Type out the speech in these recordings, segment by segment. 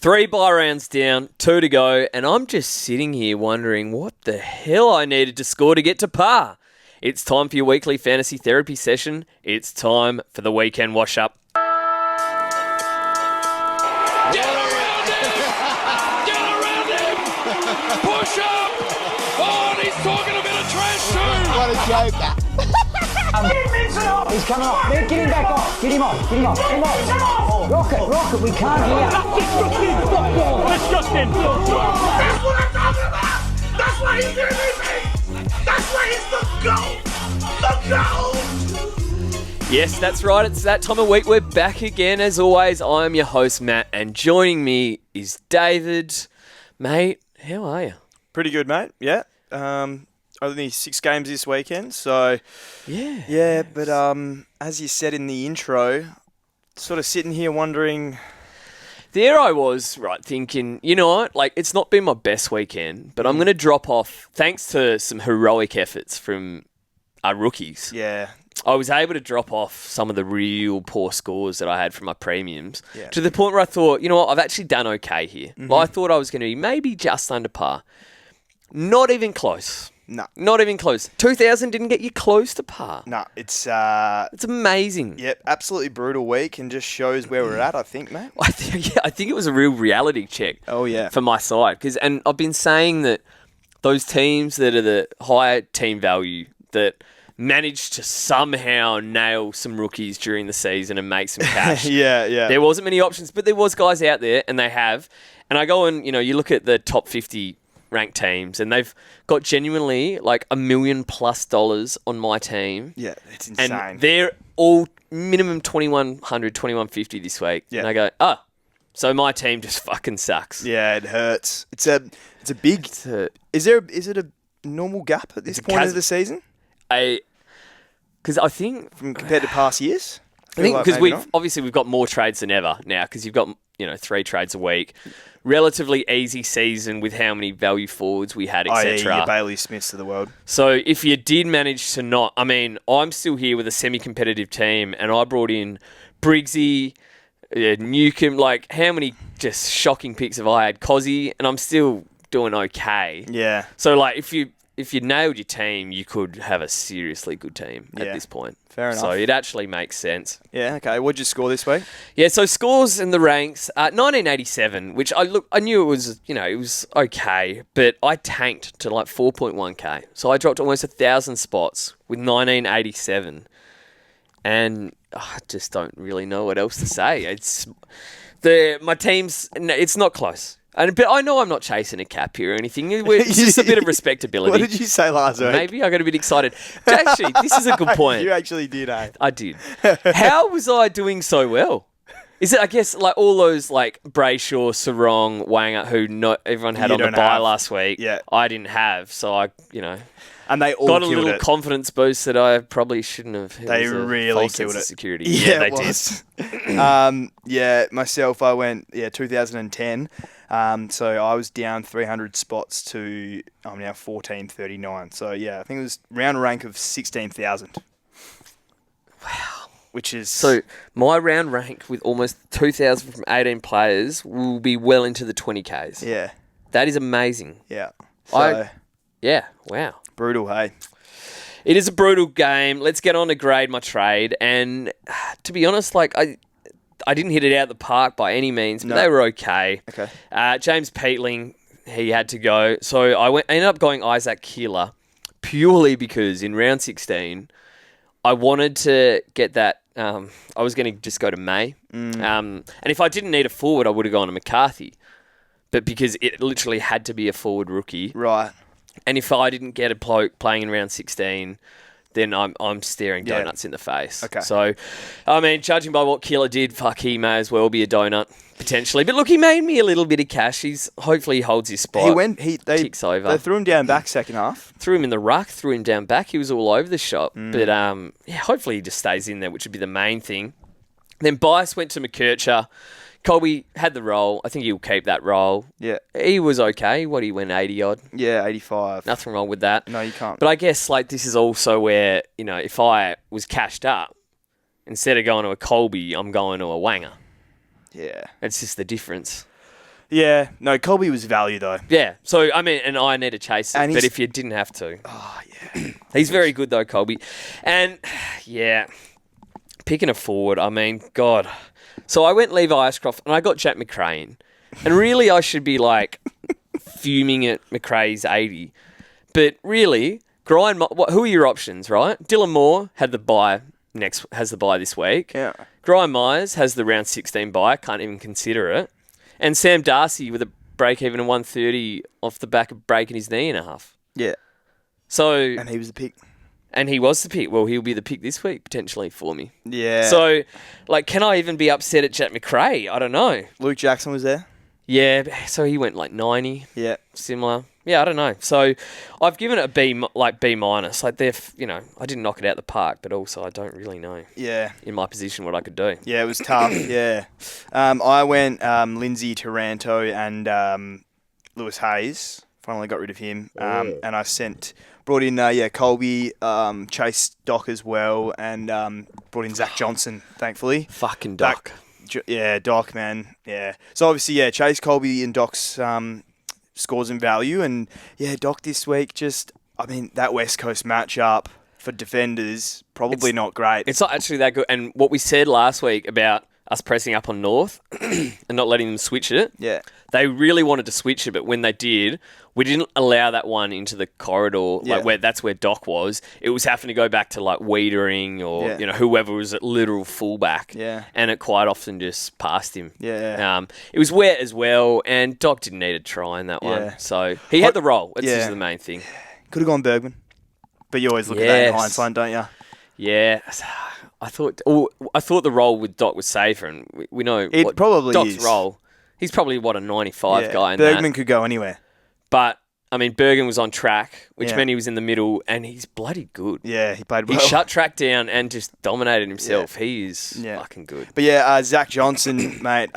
3 bye rounds down, 2 to go, and I'm just sitting here wondering what the hell I needed to score to get to par. It's time for your weekly fantasy therapy session. It's time for the weekend wash-up. Get around him! Get around him! Push up! Oh, and he's talking a bit of trash too! What a joker. He's coming off. Get him back off. Get him off. Get him off. Get him off. Rocket. We can't hear. Disgusting! That's what I'm talking about! That's why he's MVP! That's why he's the GOAT! Yes, that's right. It's that time of week. We're back again. As always, I'm your host, Matt, and joining me is David. Mate, how are you? Pretty good, mate. Yeah. Only 6 games this weekend, so Yeah. But as you said in the intro, sort of sitting here wondering. There I was, right, thinking, you know what, like, it's not been my best weekend, but I'm going to drop off, thanks to some heroic efforts from our rookies. Yeah. I was able to drop off some of the real poor scores that I had from my premiums Yeah. to the point where I thought, you know what, I've actually done okay here. Mm-hmm. Well, I thought I was going to be maybe just under par. Not even close. No. Not even close. 2,000 didn't get you close to par. No, it's It's amazing. absolutely brutal week and just shows where we're at, I think, mate. I think it was a real reality check. Oh, yeah. For my side, and I've been saying that those teams that are the higher team value that managed to somehow nail some rookies during the season and make some cash. Yeah. There wasn't many options, but there was guys out there, and they have. And I go and you look at the top 50 ranked teams, and they've got genuinely like $1 million+ on my team. Yeah, it's insane. And they're all minimum 2,100, 2,150 this week. Yeah. And I go, so my team just fucking sucks. Yeah, it hurts. It's a big. Is it a normal gap at this point of the season Because I think compared to past years? because we've got more trades than ever now because you've got 3 trades a week, relatively easy season with how many value forwards we had, etc. Your Bailey Smiths of the world. So if you did manage to not, I'm still here with a semi-competitive team, and I brought in Briggsy, Newcomb. Like, how many just shocking picks have I had? Cozzy, and I'm still doing okay. Yeah. So like, if you nailed your team, you could have a seriously good team at this point. Fair enough. So it actually makes sense. Yeah, okay. What'd you score this week? Yeah, so scores in the ranks, 1987, which I knew it was, it was okay, but I tanked to like 4.1k. So I dropped almost 1,000 spots with 1987, and I just don't really know what else to say. My team's, it's not close. But I know I'm not chasing a cap here or anything. It's just a bit of respectability. What did you say last week? Maybe I got a bit excited. Actually, this is a good point. You actually did, eh? I did. How was I doing so well? Is it, I guess, like all those like Brayshaw, Sarong, Wanger, who everyone had on the bye last week, Yeah. I didn't have. So I, And they all got a killed little it. confidence boost that I probably shouldn't have. They really killed it. Security. Yeah, they it was. Myself, I went 2010. So I was down 300 spots to I'm now 1439. So I think it was round rank of 16,000. Wow. Which is So my round rank with almost 2,000 from 18 players will be well into the 20Ks. yeah. That is amazing. Yeah. So Yeah, wow. brutal, hey. It is a brutal game. Let's get on to grade my trade. And to be honest, like I didn't hit it out of the park by any means, but they were okay. Okay. James Peatling, he had to go. So I ended up going Isaac Keeler purely because in round 16, I wanted to get that. I was going to just go to May. And if I didn't need a forward, I would have gone to McCarthy. But because it literally had to be a forward rookie. Right. And if I didn't get a bloke playing in round 16, then I'm staring donuts in the face. Okay. So, judging by what Keeler did, he may as well be a donut, potentially. But look, he made me a little bit of cash. Hopefully he holds his spot. They ticks over. They threw him down back second half. Threw him in the ruck, threw him down back. He was all over the shop. But hopefully he just stays in there, which would be the main thing. Then Bias went to McKercher. Colby had the role. I think he'll keep that role. Yeah. He was okay. He went 80 odd. Yeah, 85. Nothing wrong with that. No, you can't. But I guess this is also where, if I was cashed up, instead of going to a Colby, I'm going to a Wanger. Yeah. It's just the difference. Yeah, no, Colby was value though. Yeah. So, I mean, and I need to chase it. And But he's- if you didn't have to. Oh yeah, He's very good, though, Colby. And, yeah, picking a forward, I mean, God. So I went Levi Ashcroft and I got Jack McRae in. And really, I should be, like, fuming at McRae's 80. But really, who are your options, right? Dylan Moore has the bye this week. yeah, Brian Myers has the round 16 bye, can't even consider it. And Sam Darcy with a break even of 130 off the back of breaking his knee in half. yeah. So, And he was the pick. and he was the pick. Well, he'll be the pick this week, potentially, for me. Yeah. So, like, can I even be upset at Jack McRae? I don't know. Luke Jackson was there. Yeah, so he went like 90, Yeah. similar. Yeah, I don't know. So, I've given it a B minus. Like, I didn't knock it out the park, but also I don't really know Yeah. in my position what I could do. Yeah, it was tough. Yeah. I went Lindsay Taranto and Lewis Hayes. Finally got rid of him. And I brought in Colby, Chase Dock as well, and brought in Zach Johnson, thankfully. Fucking Doc. Doc, man. Yeah. So obviously, Chase, Colby, and Doc's scores and value, and Doc this week that West Coast matchup for defenders probably not great. It's not actually that good. And what we said last week about us pressing up on North and not letting them switch it, Yeah. they really wanted to switch it, but when they did, we didn't allow that one into the corridor, that's where Doc was. It was having to go back to like Wiedering or whoever was at literal fullback. Yeah. And it quite often just passed him. Yeah. It was wet as well, and Doc didn't need a try in that one. Yeah. So he had the role. That's Yeah. just the main thing. Could have gone Bergman. But you always look at that in Yes. hindsight, don't you? Yeah. I thought the role with Doc was safer, and we know It what probably Doc's is. role. He's probably a 95 guy in Bergman that. could go anywhere. But I mean, Bergen was on track, which Yeah. meant he was in the middle, and he's bloody good. Yeah, he played He well. shut track down and just dominated himself. He is fucking good. But Zach Johnson, mate.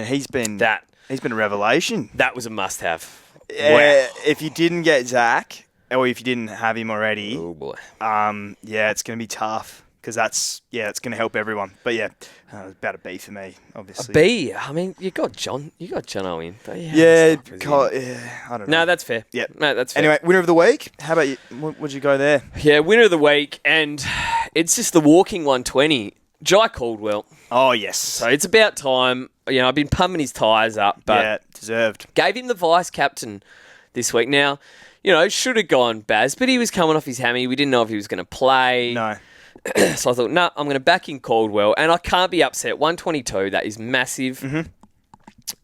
He's been That a revelation. was a must-have. Yeah, if you didn't get Zach, or if you didn't have him already, Oh boy. it's going to be tough because it's going to help everyone. But it's about a B for me, obviously. B. I mean, you got Jono in. But Yeah, it's not Brazil. I don't know. No, that's fair. Yeah. No, that's fair. Anyway, winner of the week. How about you? Would you go there? Yeah, winner of the week, and it's just the walking 120. Jai Caldwell. Oh yes. So it's about time. I've been pumping his tyres up, but deserved. gave him the vice captain this week. Now, should have gone Baz, but he was coming off his hammy. We didn't know if he was going to play. No. So I thought, I'm going to back in Caldwell, and I can't be upset. 122, that is massive. Mm-hmm.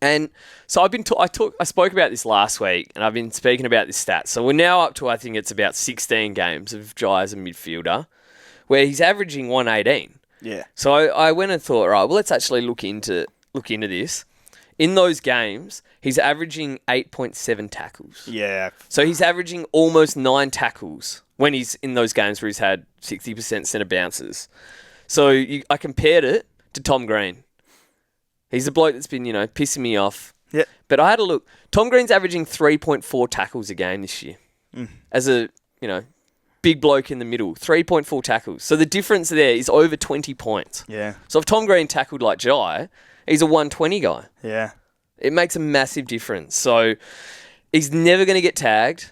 And so I spoke about this last week, and I've been speaking about this stat. So we're now up to, I think it's about 16 games of Jai as a midfielder, where he's averaging 118. Yeah. So I went and thought, right, well, let's actually look into this. In those games, he's averaging 8.7 tackles. Yeah. So he's averaging almost 9 tackles when he's in those games where he's had 60% centre bounces. So I compared it to Tom Green. He's the bloke that's been, pissing me off. Yeah. But I had a look. Tom Green's averaging 3.4 tackles a game this year. As a, big bloke in the middle. 3.4 tackles. So the difference there is over 20 points. Yeah. So if Tom Green tackled like Jai, he's a 120 guy. Yeah. It makes a massive difference. So he's never going to get tagged.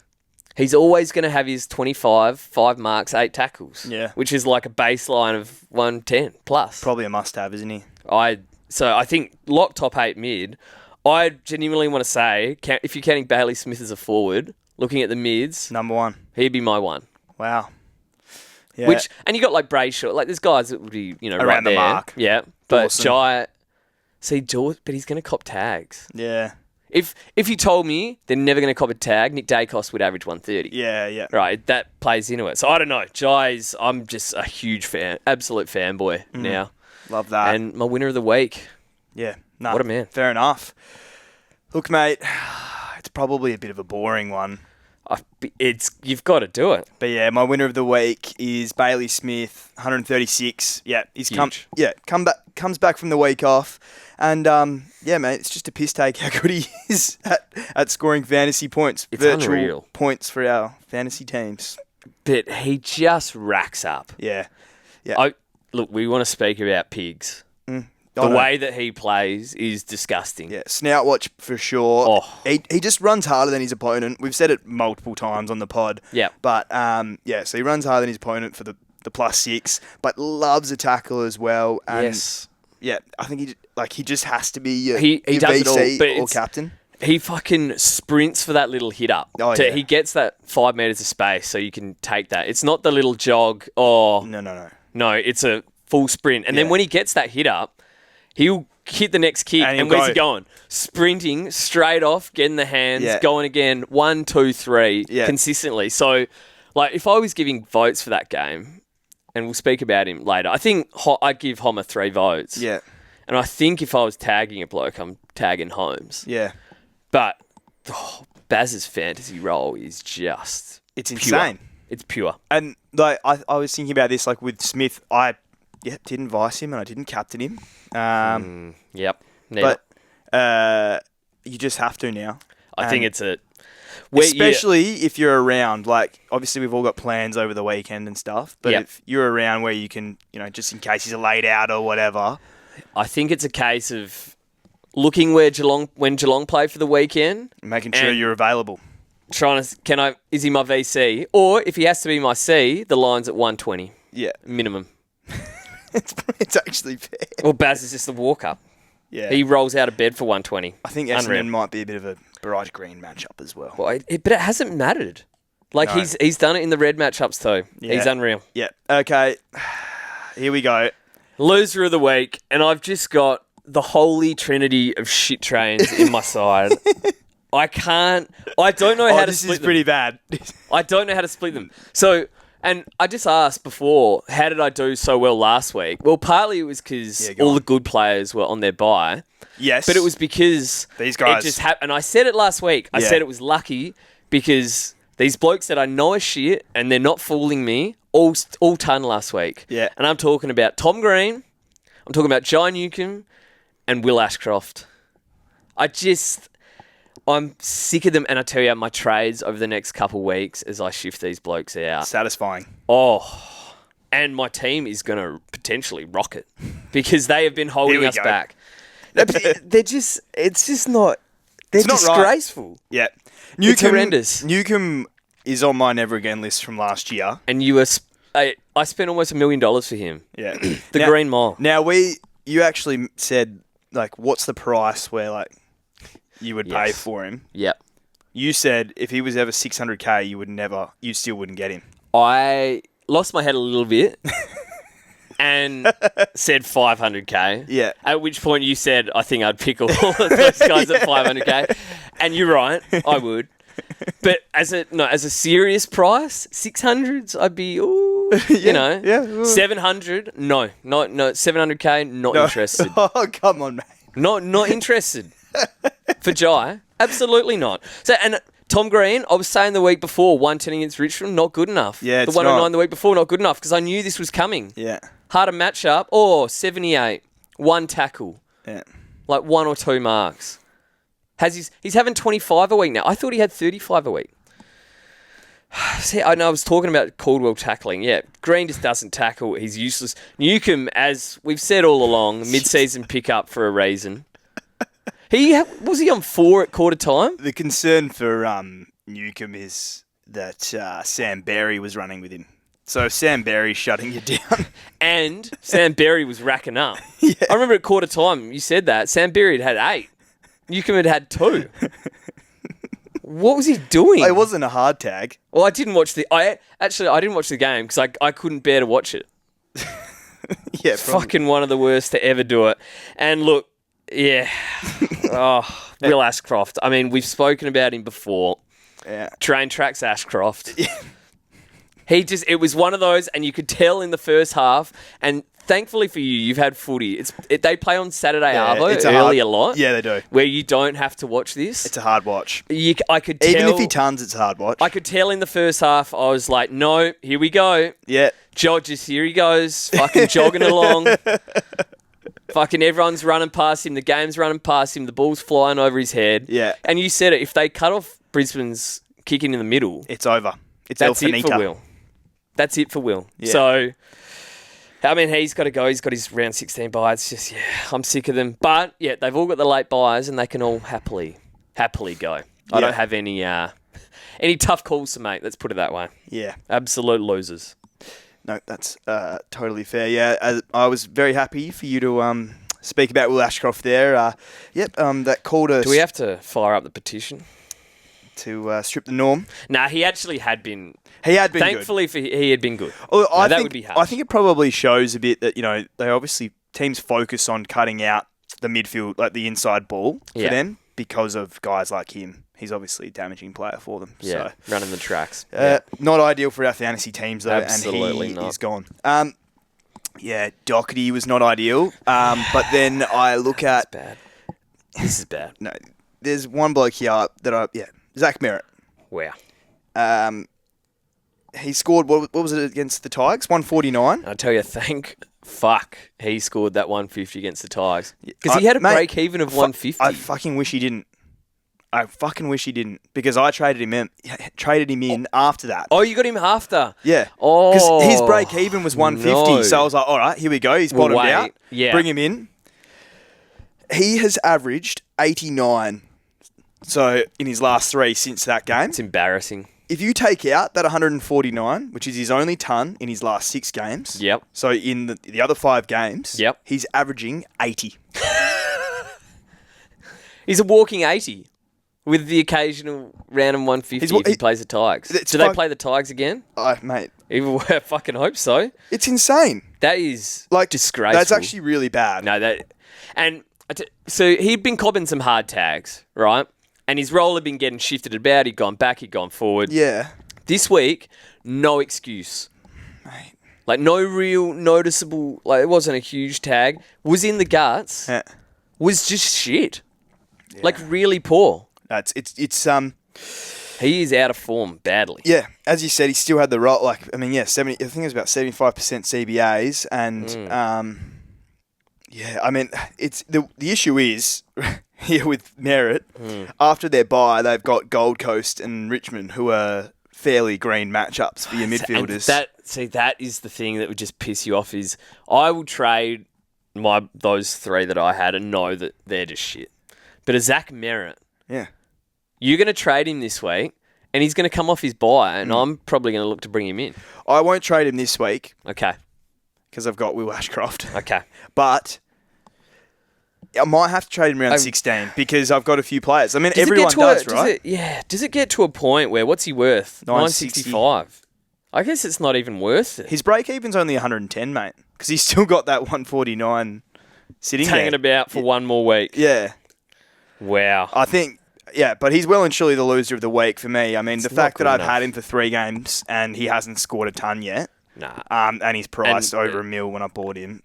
He's always going to have his 25, 5 marks, 8 tackles. Yeah. Which is like a baseline of 110 plus. Probably a must-have, isn't he? So I think lock top 8 mid. I genuinely want to say, if you're counting Bailey Smith as a forward, looking at the mids, Number one. he'd be my one. Wow. Yeah. And you got like Brayshaw, like there's guys that would be, right Around the there. mark. Yeah. But Dawson. Jai, but he's going to cop tags. Yeah. If you told me they're never going to cop a tag, Nick Dacos would average 130. Yeah. Yeah. Right, that plays into it. So I don't know. I'm just a huge fan, absolute fanboy now. Love that. And my winner of the week. Yeah. No, What a man. Fair enough. Look, mate, it's probably a bit of a boring one. You've got to do it. But yeah, my winner of the week is Bailey Smith, 136. Yeah, he's Huge. comes back from the week off, and mate, it's just a piss take how good he is at scoring fantasy points, It's virtual unreal. points for our fantasy teams. But he just racks up. Yeah, yeah. Look, we want to speak about pigs. The way that he plays is disgusting. Yeah, snout watch for sure. Oh. He just runs harder than his opponent. We've said it multiple times on the pod. Yeah. But, so he runs harder than his opponent for the +6, but loves a tackle as well. And Yes. Yeah, I think he just has to be your, He your does it all, VC but or captain. He fucking sprints for that little hit up. Oh, yeah. He gets that 5 metres of space so you can take that. It's not the little jog. Oh, No, it's a full sprint. And then Yeah. when he gets that hit up, he'll hit the next kick. And And, he'll where's he go. going? Sprinting straight off, getting the hands, Yeah. going again, 1, 2, 3, Yeah. consistently. So, like, if I was giving votes for that game, and we'll speak about him later, I think I'd give Homer 3 votes. Yeah, And I think if I was tagging a bloke, I'm tagging Holmes. yeah. But Baz's fantasy role is just It's pure. insane. It's pure. And like I was thinking about this, like with Smith, I didn't vice him and I didn't captain him. Yep. Neither. But you just have to now. I think it's a... Especially if you're around, like, obviously we've all got plans over the weekend and stuff, but Yep. if you're around where you can, just in case he's laid out or whatever. I think it's a case of looking when Geelong play for the weekend, Making sure And- you're available. trying to, is he my VC? Or if he has to be my C, the line's at 120, Yeah. minimum. It's actually fair. Well, Baz is just the walk-up. Yeah. He rolls out of bed for 120. I think Unreal. Essendon might be a bit of a bright green matchup as well. Well, but it hasn't mattered. Like, No. he's done it in the red matchups too. Yeah. He's unreal. Yeah. Okay. Here we go. Loser of the week, and I've just got the holy trinity of shit trains in my side. I don't know how to This split is them. pretty bad. I don't know how to split them. So, and I just asked before, how did I do so well last week? Well, partly it was because Yeah, go all on. the good players were on their bye, Yes. but it was because These guys. it just happened. And I said it last week. I Yeah. said it was lucky because these blokes that I know are shit and they're not fooling me all ton last week. Yeah. And I'm talking about Tom Green, I'm talking about Jai Newcomb, and Will Ashcroft. I'm sick of them, and I tell you, my trades over the next couple of weeks as I shift these blokes out. Satisfying. Oh, and my team is going to potentially rock it because they have been holding we us go. back. It's just not. They're not right. disgraceful. Yeah. It's horrendous. Newcomb is on my never again list from last year. And I spent almost $1 million for him. Yeah. The Green Mile. Now you actually said, like, what's the price where, like, you would pay Yes. for him? Yep. You said if he was ever 600k, you still wouldn't get him. I lost my head a little bit and said 500k. Yeah. At which point you said, I think I'd pick all of those guys at 500k. And you're right, I would. But as a serious price, 600s, I'd be, yeah. 700, no, 700k, not interested. Oh, come on, mate. Not interested. For Jai, absolutely not. So, and Tom Green, I was saying the week before, 110 against Richmond, not good enough. Yeah, the it's 109 not. the week before, not good enough because I knew this was coming. Yeah. Harder matchup. Oh, 78, one tackle, Yeah. like 1 or 2 marks. He's having 25 a week now. I thought he had 35 a week. See, I know I was talking about Caldwell tackling. Yeah, Green just doesn't tackle. He's useless. Newcomb, as we've said all along, mid-season pickup for a reason. Was he on 4 at quarter time? The concern for Newcomb is that Sam Berry was running with him. So if Sam Berry's shutting you down. And Sam Berry was racking up. I remember at quarter time, you said that. Sam Berry had 8. Newcomb had 2. What was he doing? It wasn't a hard tag. Well, I didn't watch I didn't watch the game because I couldn't bear to watch it. Yeah. Fucking one of the worst to ever do it. And look, yeah. Will Ashcroft. I mean, we've spoken about him before. Yeah. Train tracks Ashcroft. It was one of those, and you could tell in the first half, and thankfully for you, you've had footy. They play on Saturday Arvo early a lot. Yeah, they do. Where you don't have to watch this. It's a hard watch. I could tell, Even if he tons, it's a hard watch. I could tell in the first half, I was like, no, here we go. Yeah. Jodges, here he goes, fucking jogging along. Fucking everyone's running past him. The game's running past him. The ball's flying over his head. Yeah. And you said it. If they cut off Brisbane's kicking in the middle, It's over. It's that's El it Finita. for Will. That's it for Will. Yeah. So, I mean, he's got to go. He's got his round 16 bye. It's just, I'm sick of them. But, yeah, they've all got the late buys and they can all happily go. I don't have any tough calls to make. Let's put it that way. Yeah. Absolute losers. No, that's totally fair. Yeah, I was very happy for you to speak about Will Ashcroft there. That call to... Do we have to fire up the petition? To strip the norm? Nah, he actually had been... He had been Thankfully, he had been good. Well, that would be hard. I think it probably shows a bit that, they obviously... Teams focus on cutting out the midfield, like the inside ball for them because of guys like him. He's obviously a damaging player for them. Yeah, so, running the tracks. Not ideal for our fantasy teams, though, Absolutely and not. he's gone. Doherty was not ideal. But then I look at... Bad. This is bad. No, there's one bloke here that Zach Merritt. Wow. He scored, what was it against the Tigers? 149. I tell you, fuck, he scored that 150 against the Tigers. Because he had a break even of 150. I fucking wish he didn't. Because I traded him in after that. Oh, you got him after? Yeah. Oh. Because his break even was 150. No. So I was like, all right, here we go. He's bottomed out. Yeah. Bring him in. He has averaged 89. So in his last 3 since that game. It's embarrassing. If you take out that 149, which is his only ton in his last 6 games. Yep. So in the other 5 games. Yep. He's averaging 80. He's a walking 80 with the occasional random 150 if he plays the Tigers. Do they play the Tigers again? Mate. I fucking hope so. It's insane. That is disgraceful. That's actually really bad. No, so he'd been cobbing some hard tags, right? And his role had been getting shifted about. He'd gone back, he'd gone forward. Yeah. This week, no excuse. Mate. Like, no real noticeable... Like, it wasn't a huge tag. Was in the guts. Yeah. Was just shit. Yeah. Like, really poor. He is out of form badly. Yeah. As you said, he still had the role. I think it was about 75% CBAs. And, it's the issue is... Here with Merritt, after their bye, they've got Gold Coast and Richmond, who are fairly green matchups for your midfielders. That is the thing that would just piss you off is I will trade those 3 that I had and know that they're just shit. But a Zach Merritt, you're going to trade him this week and he's going to come off his bye and I'm probably going to look to bring him in. I won't trade him this week. Okay. Because I've got Will Ashcroft. Okay. But... I might have to trade him around 16 because I've got a few players. I mean, everyone does, right? Does it get to a point where, what's he worth? 965. I guess it's not even worth it. His break-even's only 110, mate, because he's still got that 149 sitting there. Hanging about for one more week. Yeah. Wow. I think, but he's well and surely the loser of the week for me. I mean, the fact that I've had him for 3 games and he hasn't scored a ton yet. Nah. And he's priced over $1 million when I bought him.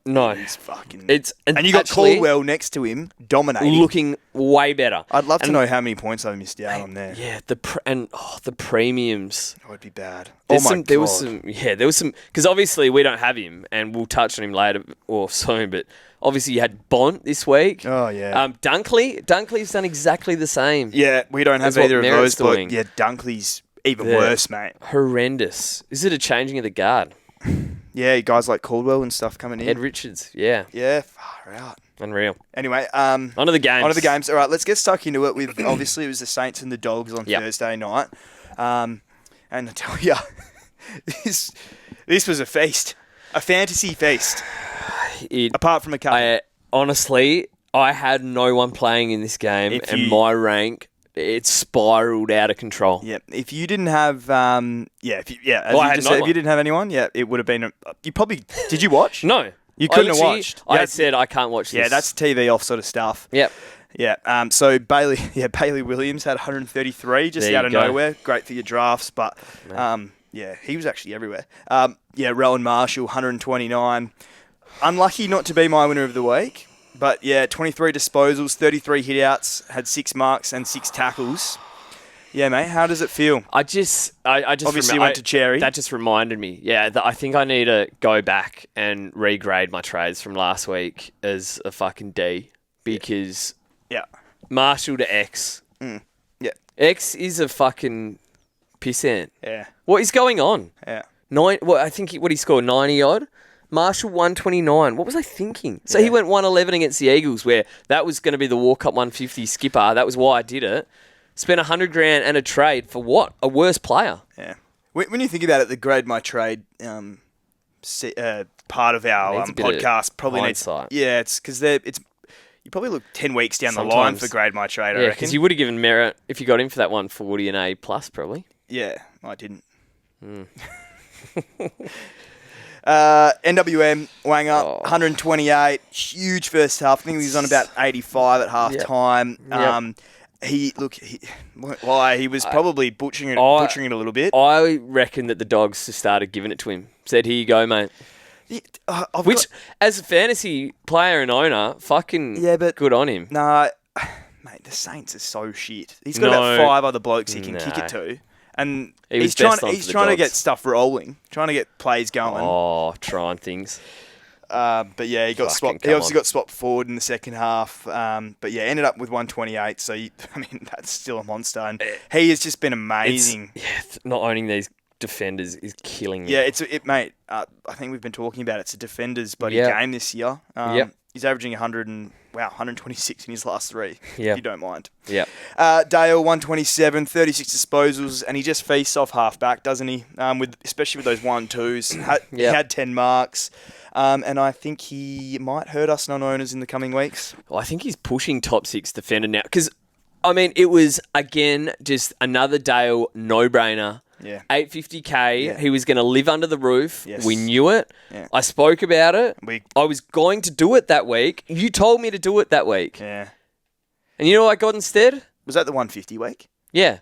No. He's fucking... And you got Caldwell next to him, dominating. Looking way better. I'd love to know how many points I missed out on there. Yeah, the premiums. That would be bad. There was some... Because obviously we don't have him, and we'll touch on him later or soon, but obviously you had Bont this week. Oh, yeah. Dunkley's done exactly the same. Yeah, we don't have either of those. But yeah, Dunkley's even worse, mate. Horrendous. Is it a changing of the guard? Yeah, guys like Caldwell and stuff coming in. Ed Richards, yeah. Yeah, far out. Unreal. Anyway, on to the games. All right, let's get stuck into it. With obviously, it was the Saints and the Dogs on Thursday night. And I tell you, this was a feast. A fantasy feast. Apart from a couple. Honestly, I had no one playing in this game, and my rank... It spiraled out of control. Yeah, if you didn't have, if you didn't have anyone, it would have been. You probably did. You watch? No, you couldn't have watched. I said I can't watch this. Yeah, that's TV off sort of stuff. Yep. Yeah. So Bailey Williams had 133 just out of nowhere. Great for your drafts, but he was actually everywhere. Rowan Marshall 129. Unlucky not to be my winner of the week. But 23 disposals, 33 hitouts, had 6 marks and 6 tackles. Yeah, mate, how does it feel? I just obviously went to Cherry. That just reminded me. Yeah, I think I need to go back and regrade my trades from last week as a fucking D because Marshall to X. Yeah, X is a fucking pissant. Yeah, what is going on? Yeah, I think he scored 90 odd. Marshall 129. What was I thinking? So he went 111 against the Eagles, where that was going to be the World Cup 150 skipper. That was why I did it. Spent $100,000 and a trade for what? A worse player. Yeah. When you think about it, the grade my trade part of our Needs a bit of podcast probably hindsight. needs. Yeah, it's because you probably look 10 weeks down the line for grade my trade. I Yeah, reckon. because you would have given Merritt if you got him for that 140 and A plus probably. Yeah, I didn't. NWM, Wanger, 128. Huge first half. I think he was on about 85 at half time. He was probably butchering it a little bit. I reckon that the Dogs just started giving it to him. Said, here you go, mate. Which, as a fantasy player and owner, fucking good on him. Nah, mate, the Saints are so shit. He's got about 5 other blokes he can kick it to. And he's trying to get stuff rolling, trying to get plays going. Oh, trying things. But yeah, he obviously got swapped forward in the second half. But yeah, ended up with 128. So that's still a monster, and he has just been amazing. Not owning these defenders is killing me. Yeah, mate. I think we've been talking about it's a defenders bloody game this year. He's averaging 126 in his last 3. If you don't mind. Yeah. Dale 127, 36 disposals, and he just feasts off half back, doesn't he? Especially with those 1-2s. He had 10 marks. And I think he might hurt us non-owners in the coming weeks. Well, I think he's pushing top 6 defender now. Because, it was, again, just another Dale no-brainer. Yeah. 850K. Yeah. He was going to live under the roof. Yes. We knew it. Yeah. I spoke about it. I was going to do it that week. You told me to do it that week. Yeah. And you know what I got instead? Was that the 150 week? Yeah.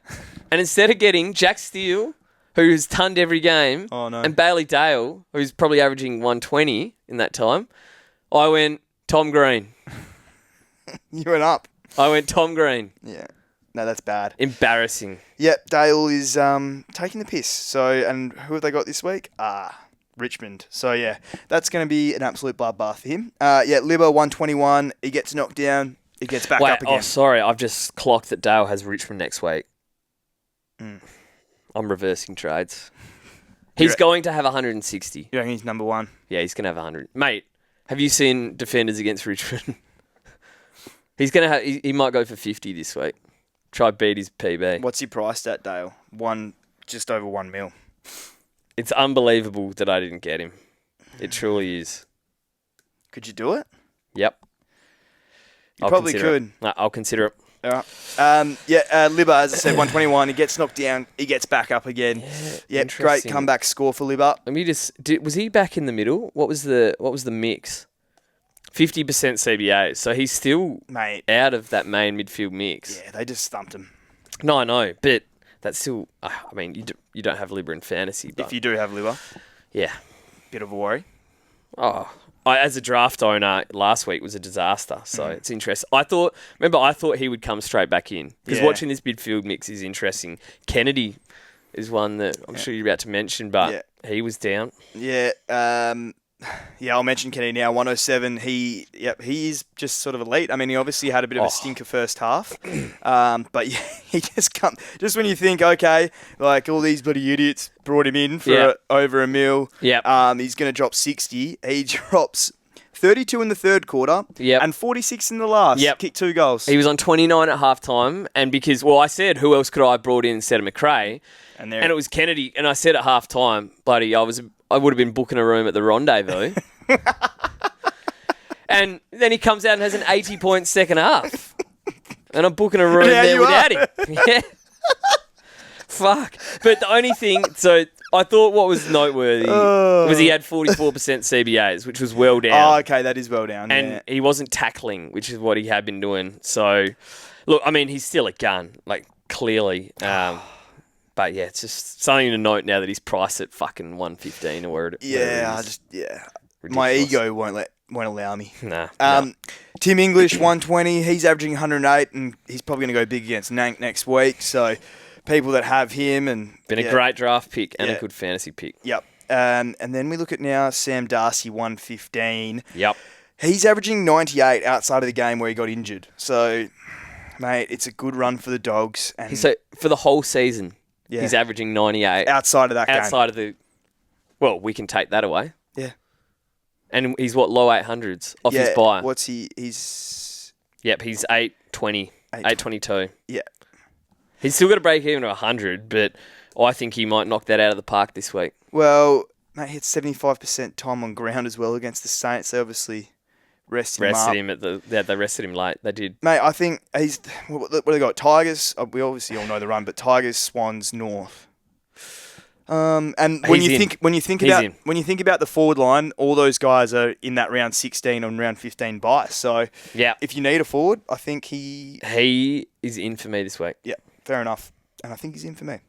And instead of getting Jack Steele, who's tunned every game, and Bailey Dale, who's probably averaging 120 in that time, I went Tom Green. You went up. I went Tom Green. Yeah. No, that's bad. Embarrassing. Yep, Dale is taking the piss. So, and who have they got this week? Richmond. So, yeah, that's going to be an absolute bloodbath for him. Libba 121. He gets knocked down. He gets back up again. Oh, sorry. I've just clocked that Dale has Richmond next week. I'm reversing trades. He's going to have 160. You reckon he's number 1? Yeah, he's going to have 100. Mate, have you seen defenders against Richmond? He's going to have. He might go for 50 this week. Try beat his PB. What's he priced at, Dale? Just over 1 mil. It's unbelievable that I didn't get him. It truly is. Could you do it? Yep. You probably could. No, I'll consider it. All right. Libba, as I said, 121. He gets knocked down. He gets back up again. Yep, great comeback score for Libba. Let me was he back in the middle? What was the mix? 50% CBAs. So he's still out of that main midfield mix. Yeah, they just stumped him. No, I know, but that's still. You don't have Libba in fantasy. But if you do have Libba, yeah, bit of a worry. Oh. As a draft owner, last week was a disaster, so it's interesting. I thought he would come straight back in, because watching this midfield mix is interesting. Kennedy is one that I'm sure you're about to mention, but he was down. Yeah, I'll mention Kennedy now. 107. He is just sort of elite. He obviously had a bit of a stinker first half, but yeah, he just when you think, okay, like all these bloody idiots brought him in for over $1 million. Yeah. He's going to drop 60. He drops 32 in the third quarter. And 46 in the last. Kicked 2 goals. He was on 29 at halftime, and because I said who else could I have brought in instead of McRae, and it was Kennedy, and I said at halftime, bloody, I would have been booking a room at the Rendezvous. And then he comes out and has an 80-point second half. And I'm booking a room there without him. Yeah. Fuck. But the only thing, so I thought what was noteworthy was he had 44% CBAs, which was well down. Oh, okay, that is well down. And he wasn't tackling, which is what he had been doing. So, look, he's still a gun, like, clearly. But yeah, it's just something to note now that he's priced at fucking 115 or where my ego won't allow me. Nah. Tim English 120. He's averaging 108, and he's probably going to go big against Nank next week. So people that have him and been a great draft pick and a good fantasy pick. Yep. And then we look at now Sam Darcy 115. Yep. He's averaging 98 outside of the game where he got injured. So, mate, it's a good run for the Dogs. And so for the whole season. Yeah. He's averaging 98. Outside of that game. Outside of the... Well, we can take that away. Yeah. And he's low 800s off his buy. What's he? He's Yep, he's 820, 822. Yeah. He's still got to break even to 100, but I think he might knock that out of the park this week. Well, mate, he had 75% time on ground as well against the Saints. They obviously rested him up. They rested him late. They did. Mate, I think he's... What do they got? Tigers. We obviously all know the run, but Tigers, Swans, North. And when you think about the forward line, all those guys are in that round 16 and round 15 bye. So yeah, if you need a forward, I think he is in for me this week. Yeah, fair enough. And I think he's in for me.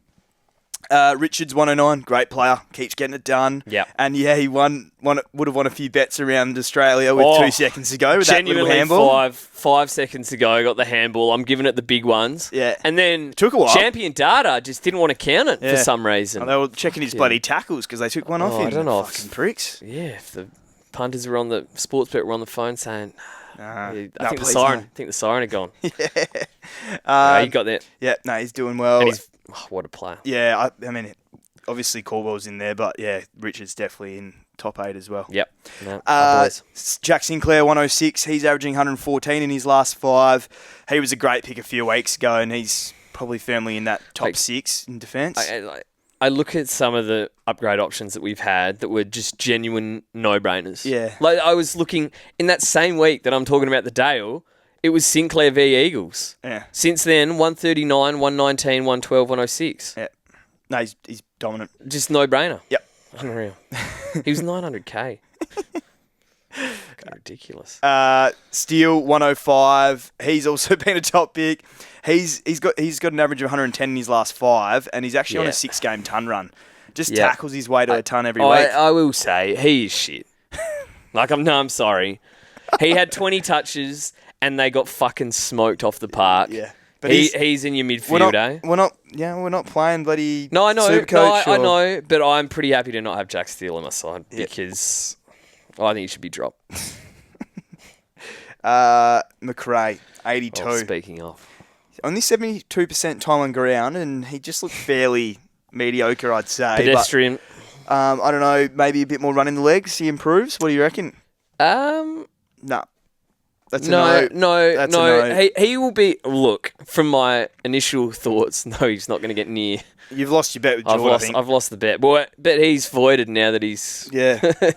Richards 109, great player, keeps getting it done. Yeah, and yeah, he would have won a few bets around Australia with 2 seconds to go with that little handball. 5 seconds to go, got the handball. I'm giving it the big ones. Yeah, and then took a while. Champion Data just didn't want to count it for some reason. Oh, they were checking his bloody tackles because they took one off him. I don't know, fucking pricks. Yeah, if the punters were on the sports bet were on the phone saying. I think the siren had gone. Yeah, he got that. Yeah, no, he's doing well. And what a player. Yeah, I mean, obviously Caldwell's in there, but yeah, Richards definitely in top 8 as well. Yep. No, Jack Sinclair 106. He's averaging 114 in his last 5. He was a great pick a few weeks ago, and he's probably firmly in that top 6 in defence. I look at some of the upgrade options that we've had that were just genuine no-brainers. Yeah. Like I was looking in that same week that I'm talking about the Dale, it was Sinclair v Eagles. Yeah. Since then, 139, 119, 112, 106. Yeah. No, he's dominant. Just no-brainer. Yep. Unreal. He was 900k. Ridiculous. Steele 105. He's also been a top pick. He's got an average of 110 in his last 5, and he's actually on a 6-game ton run. Just tackles his way to a ton every week. I will say he is shit. I'm sorry. He had 20 touches and they got fucking smoked off the park. Yeah. But he's in your midfield, We're not playing bloody No, I know. Supercoach I know, but I'm pretty happy to not have Jack Steele on my side because I think he should be dropped. McRae, 82. Oh, speaking of. Only 72% time on ground, and he just looked fairly mediocre, I'd say. Pedestrian. But, I don't know, maybe a bit more run in the legs. He improves. What do you reckon? No. That's a no. No. He will be. Look, from my initial thoughts, no, he's not going to get near. You've lost your bet with George, I think. I've lost the bet. But he's voided now that he's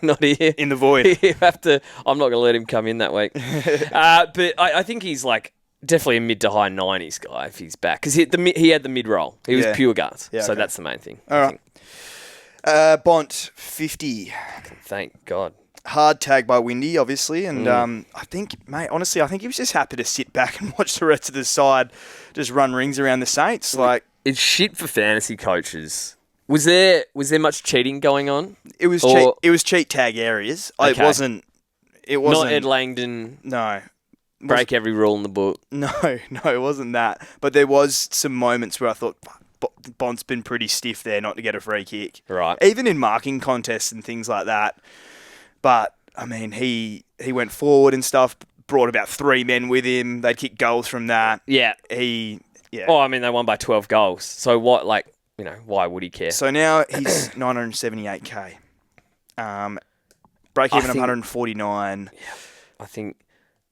not here. In the void. You have to. I'm not going to let him come in that week. But I think he's like definitely a mid to high 90s guy if he's back because he had the mid roll. He was pure guts. So that's the main thing. All right. Bont 50. Thank God. Hard tag by Windy, obviously, and I think, mate, honestly, I think he was just happy to sit back and watch the rest of the side just run rings around the Saints. Like it's shit for fantasy coaches. Was there much cheating going on? It was cheat tag areas. Okay. It wasn't. Not Ed Langdon. No. Break every rule in the book. No, it wasn't that. But there was some moments where I thought Bont's been pretty stiff there not to get a free kick. Right. Even in marking contests and things like that. But, I mean, he went forward and stuff, brought about 3 men with him. They'd kick goals from that. Yeah. Oh, I mean, they won by 12 goals. So, what, why would he care? So now he's 978k. Break even of 149. Yeah, I think.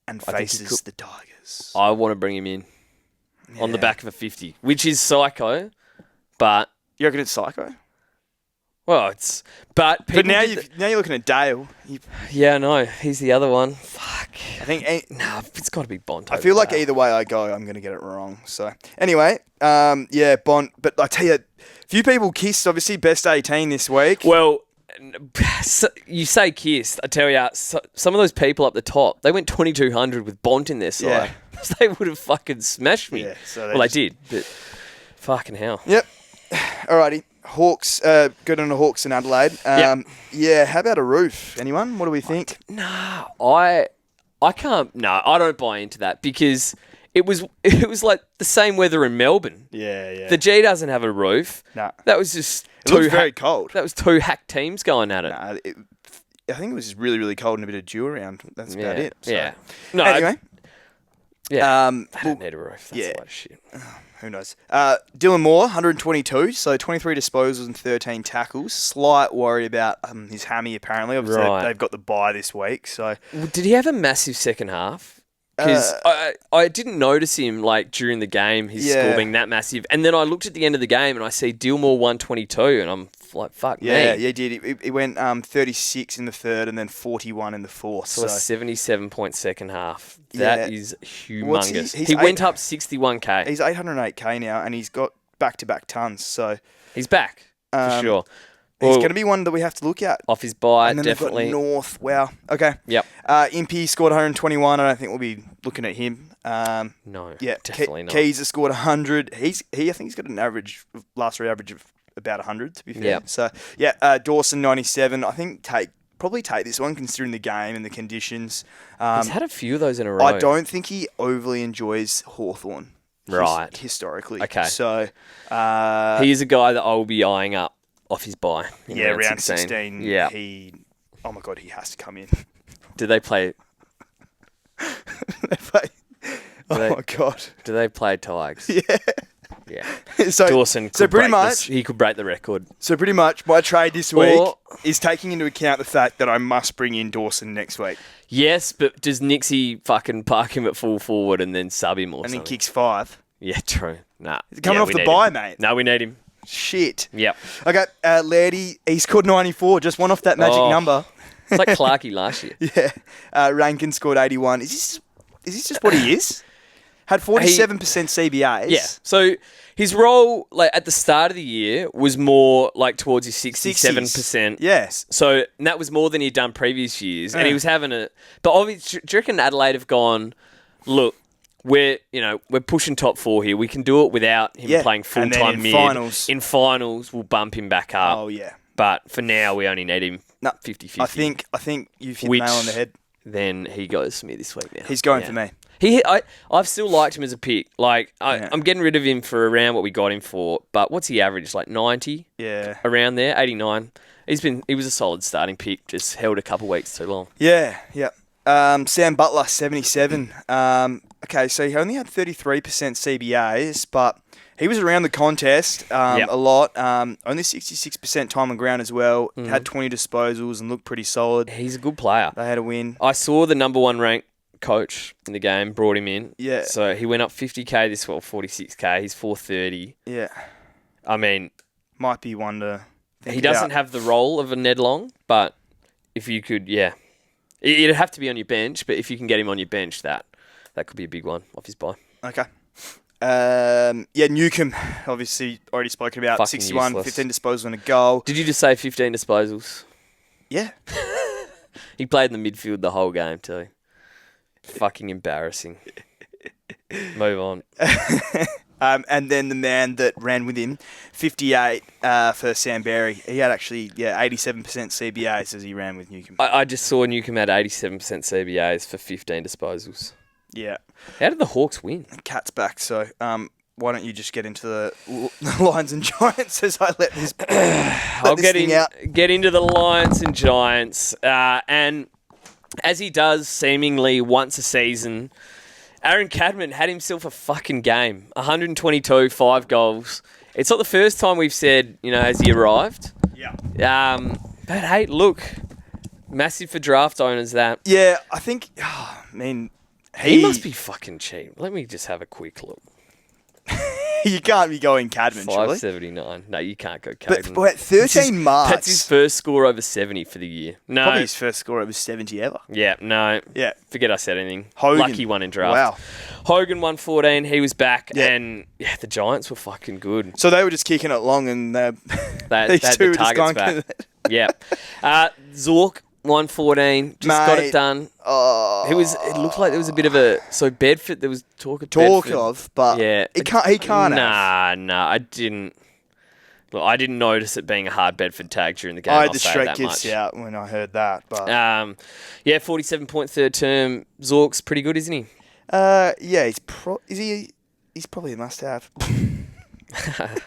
And faces the Tigers. I want to bring him in on the back of a 50, which is psycho, but... You reckon it's psycho? Well, it's... But now you're looking at Dale. Yeah, no, he's the other one. Fuck. I think... it's got to be Bont. I feel like either way I go, I'm going to get it wrong. So, anyway, Bont. But I tell you, few people kissed, obviously, best 18 this week. Well... you say kissed. I tell you, some of those people up the top, they went 2,200 with Bont in their side. Yeah. They would have fucking smashed me. Yeah, they did, but fucking hell. Yep. Alrighty. Hawks, good on the Hawks in Adelaide. Yeah, how about a roof? Anyone? What do we think? Nah, I can't. No, I don't buy into that because it was like the same weather in Melbourne. Yeah. The G doesn't have a roof. No. That was just it was very cold. That was 2 hack teams going at it. Nah, I think it was just really, really cold and a bit of dew around. That's about it. So. Yeah. No, anyway. Yeah. They don't need a roof. That's yeah. a lot of shit. Who knows? Dylan Moore, 122, so 23 disposals and 13 tackles. Slight worry about his hammy, apparently. Obviously, Right. they've got the bye this week, so... Did he have a massive second half? Because I didn't notice him like during the game, his score being that massive. And then I looked at the end of the game and I see Dillmore 122 and I'm like, fuck me. Yeah, he did. He went 36 in the third and then 41 in the fourth. So a 77-point second half. That is humongous. He went up 61k. He's 808k now and he's got back-to-back tons, so... He's back, for sure. He's going to be one that we have to look at. Off his bye, and then definitely. They've got North. Wow. Okay. Yep. Impey scored 121. I don't think we'll be looking at him. No, yeah, definitely not. Keys has scored 100. I think he's got an average, last year average of about 100, to be fair. Yep. So, Dawson 97. I think probably take this one considering the game and the conditions. He's had a few of those in a row. I don't think he overly enjoys Hawthorn. Right. Historically. Okay. So, he is a guy that I'll be eyeing up off his bye. Round 16. Yeah. Oh my God, he has to come in. Do they play? They play. My God. Do they play Tigers? Yeah. Yeah. So Dawson could pretty break much he could break the record. So pretty much my trade this week is taking into account the fact that I must bring in Dawson next week. Yes, but does Nixie fucking park him at full forward and then sub him or And something? he kicks 5. Yeah, true. Nah. He's coming off we the need bye, him. mate. No, we need him. Shit. Yep. Okay, Lairdy, he scored 94, just one off that magic number. It's like Clarkey last year. Yeah. Rankin scored 81. Is this just what he is? Had 47% CBAs. Yeah. So his role, like at the start of the year, was more like towards his 67%. Yes. So and that was more than he'd done previous years, and he was having a. But obviously, do you reckon Adelaide have gone? Look, we're pushing top 4 here. We can do it without him playing full time mid. In finals, we'll bump him back up. Oh yeah. But for now, we only need him 50-50. I think you've hit the nail on the head. Then he goes for me this week now. He's going for me. I've still liked him as a pick. Like I'm getting rid of him for around what we got him for. But what's he average? Like 90? Yeah. Around there, 89. He was a solid starting pick. Just held a couple weeks too long. Yeah. Sam Butler 77. Okay, so he only had 33% CBAs, but he was around the contest a lot. Only 66% time on ground as well. Had 20 disposals and looked pretty solid. He's a good player. They had a win. I saw the number 1 ranked coach in the game, brought him in. Yeah. So he went up 50k this week, 46k. He's 430. Yeah. I mean, might be one to think he doesn't about. have the role of a Ned Long, but if you could, it'd have to be on your bench. But if you can get him on your bench, that could be a big one off his bye. Okay. Newcomb, obviously already spoken about. Fucking 61, useless. 15 disposals and a goal. Did you just say 15 disposals? Yeah. He played in the midfield the whole game too. Fucking embarrassing. Move on. And then the man that ran with him, 58 for Sam Berry. He had actually 87% CBAs as he ran with Newcomb. I just saw Newcomb had 87% CBAs for 15 disposals. Yeah. How did the Hawks win? Cat's back, so why don't you just get into the Lions and Giants as I let this I'll get into the Lions and Giants. And as he does seemingly once a season, Aaron Cadman had himself a fucking game. 122, 5 goals. It's not the first time we've said, has he arrived? Yeah. But hey, look, massive for draft owners that. Yeah, I think, he must be fucking cheap. Let me just have a quick look. You can't be going Cadman, surely. 579. No, you can't go Cadman. But 13 marks. That's his first score over 70 for the year. No. Probably his first score over 70 ever. Yeah, no. Yeah. Forget I said anything. Hogan. Lucky one in draft. Wow. Hogan 114. He was back. Yeah. And the Giants were fucking good. So they were just kicking it long and They these had two the were just targets going. back. Yeah. Zork 114. Just got it done. Oh. It looked like there was a bit of a... So Bedford, there was talk of Bedford. But yeah, he can't have. Nah, I didn't... Look, I didn't notice it being a hard Bedford tag during the game. I had I'll the say straight that gifts much. out when I heard that. But 47-point third term. Zork's pretty good, isn't he? he's probably a must-have.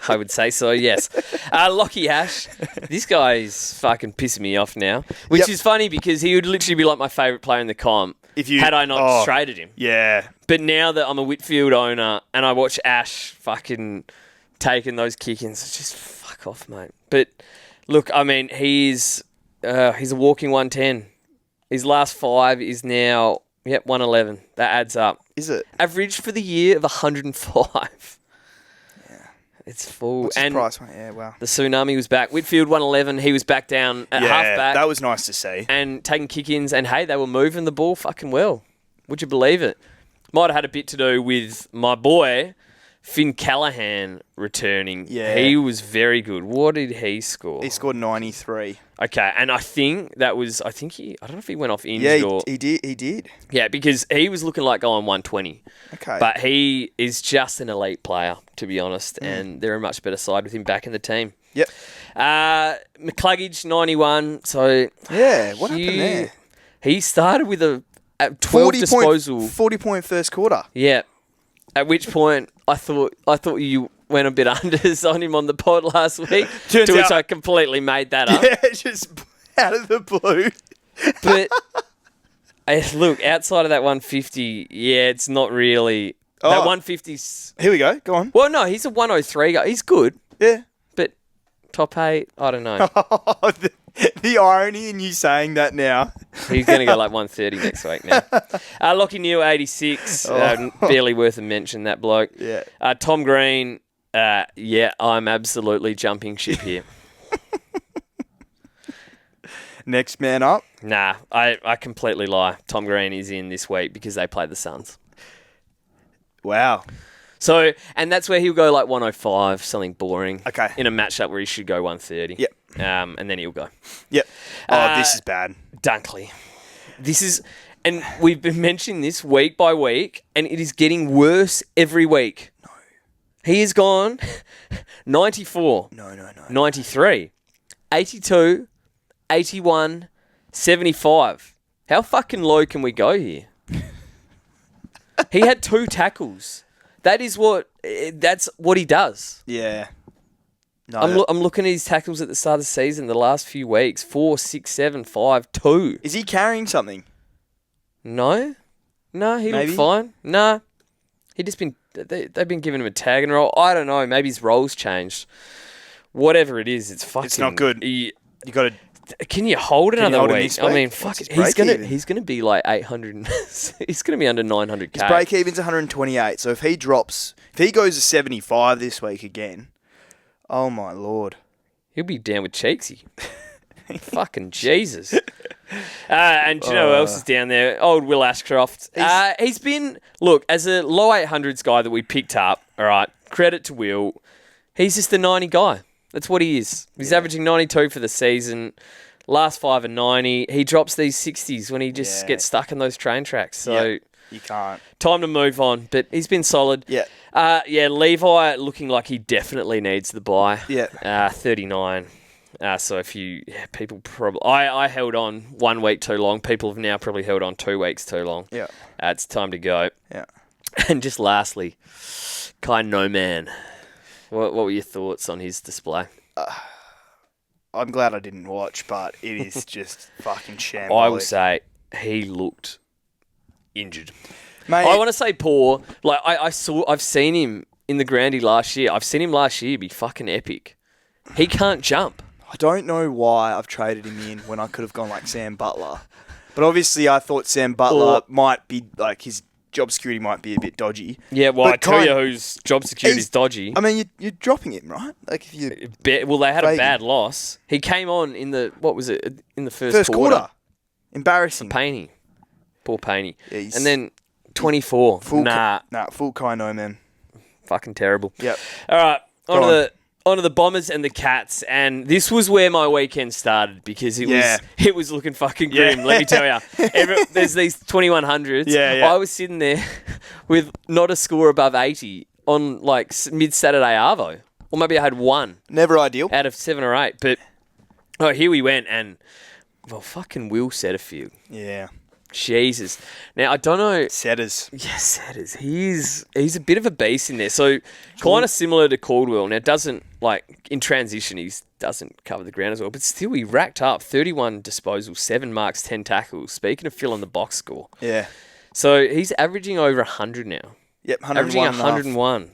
I would say so, yes. Lockie Ash. This guy is fucking pissing me off now. Which is funny because he would literally be like my favourite player in the comp. had I not traded him. Yeah. But now that I'm a Whitfield owner and I watch Ash fucking taking those kick-ins, it's just fuck off, mate. But look, I mean, he's a walking 110. His last 5 is now 111. That adds up. Is it? Average for the year of 105. Yeah. It's full. What's his price, mate? Yeah, wow. The tsunami was back. Whitfield 111. He was back down at halfback. That was nice to see. And taking kick-ins. And, hey, they were moving the ball fucking well. Would you believe it? Might have had a bit to do with my boy, Finn Callahan, returning. Yeah. He was very good. What did he score? He scored 93. Okay, and I think that was, I don't know if he went off injured Yeah, or... he did. Yeah, because he was looking like going 120. Okay. But he is just an elite player, to be honest, and they're a much better side with him back in the team. Yep. McCluggage, 91. So... Yeah, what happened there? He started with a 12 disposal. 40-point first quarter. Yeah. At which point, I thought you went a bit unders on him on the pod last week, to which I completely made that up. Yeah, just out of the blue. But look, outside of that 150, it's not really... That 150's... Here we go. Go on. Well, no, he's a 103 guy. He's good, Yeah. but top 8, I don't know. The irony in you saying that now. He's going to go like 130 next week now. Lockie Neal, 86. Barely worth a mention, that bloke. Yeah. Tom Green, I'm absolutely jumping ship here. Next man up. Nah, I completely lie. Tom Green is in this week because they play the Suns. Wow. So, and that's where he'll go like 105, something boring. Okay. In a matchup where he should go 130. Yep. And then he'll go. Yep. Oh, this is bad. Dunkley. This is, and we've been mentioning this week by week, and it is getting worse every week. No. He has gone 94. No. 93. 82. 81. 75. How fucking low can we go here? He had 2 tackles. That's what he does. Yeah. No, I'm looking at his tackles at the start of the season, the last few weeks. 4, 6, 7, 5, 2. Is he carrying something? No, he Maybe? looked fine. No, he just been they've been giving him a tag and roll. I don't know. Maybe his role's changed. Whatever it is, it's fucking. It's not good. You got to. Can you hold Can you another hold him week? this I week? mean, What's fuck his it. break He's gonna be like 800. He's gonna be under 900k. His break even's 128. So if he goes to 75 this week again, oh my lord, he'll be down with Cheeksy. Fucking Jesus. And do you know who else is down there? Old Will Ashcroft. He's been, look, as a low 800s guy that we picked up, all right, credit to Will, he's just a 90 guy. That's what he is. He's averaging 92 for the season. Last 5 are 90. He drops these 60s when he just gets stuck in those train tracks. So you can't. Time to move on. But he's been solid. Yeah. Levi looking like he definitely needs the buy. Yeah. 39. So people probably... I held on 1 week too long. People have now probably held on 2 weeks too long. Yeah. It's time to go. Yeah. And just lastly, Kai No Man. What were your thoughts on his display? I'm glad I didn't watch, but it is just fucking shambolic. I will say he looked injured. Mate, I want to say poor. Like I've seen him in the Grandy last year. I've seen him last year be fucking epic. He can't jump. I don't know why I've traded him in when I could have gone like Sam Butler. But obviously I thought Sam Butler might be like his job security might be a bit dodgy. Yeah, well, but I tell you whose job security is dodgy. I mean, you're dropping him, right? Like if you they had a bad loss. He came on in the first quarter. Embarrassing. Painey. Poor Painey. Yeah, and then 24. Full Kai No Man. Fucking terrible. Yep. All right, on to the Bombers and the Cats, and this was where my weekend started because it was looking fucking grim. Let me tell you, there's these 2100s. Yeah. I was sitting there with not a score above 80 on like mid Saturday arvo, or maybe I had 1. Never ideal out of 7 or 8. But here we went, and fucking Will Setterfield. Yeah. Jesus. Now, I don't know... Setters. Yeah, Setters. He's a bit of a beast in there. So, kind of similar to Caldwell. Now, doesn't, like, in transition, he's doesn't cover the ground as well. But still, he racked up 31 disposals, 7 marks, 10 tackles. Speaking of filling the box score. Yeah. So he's averaging over 100 now. Yep, 101. Averaging 101.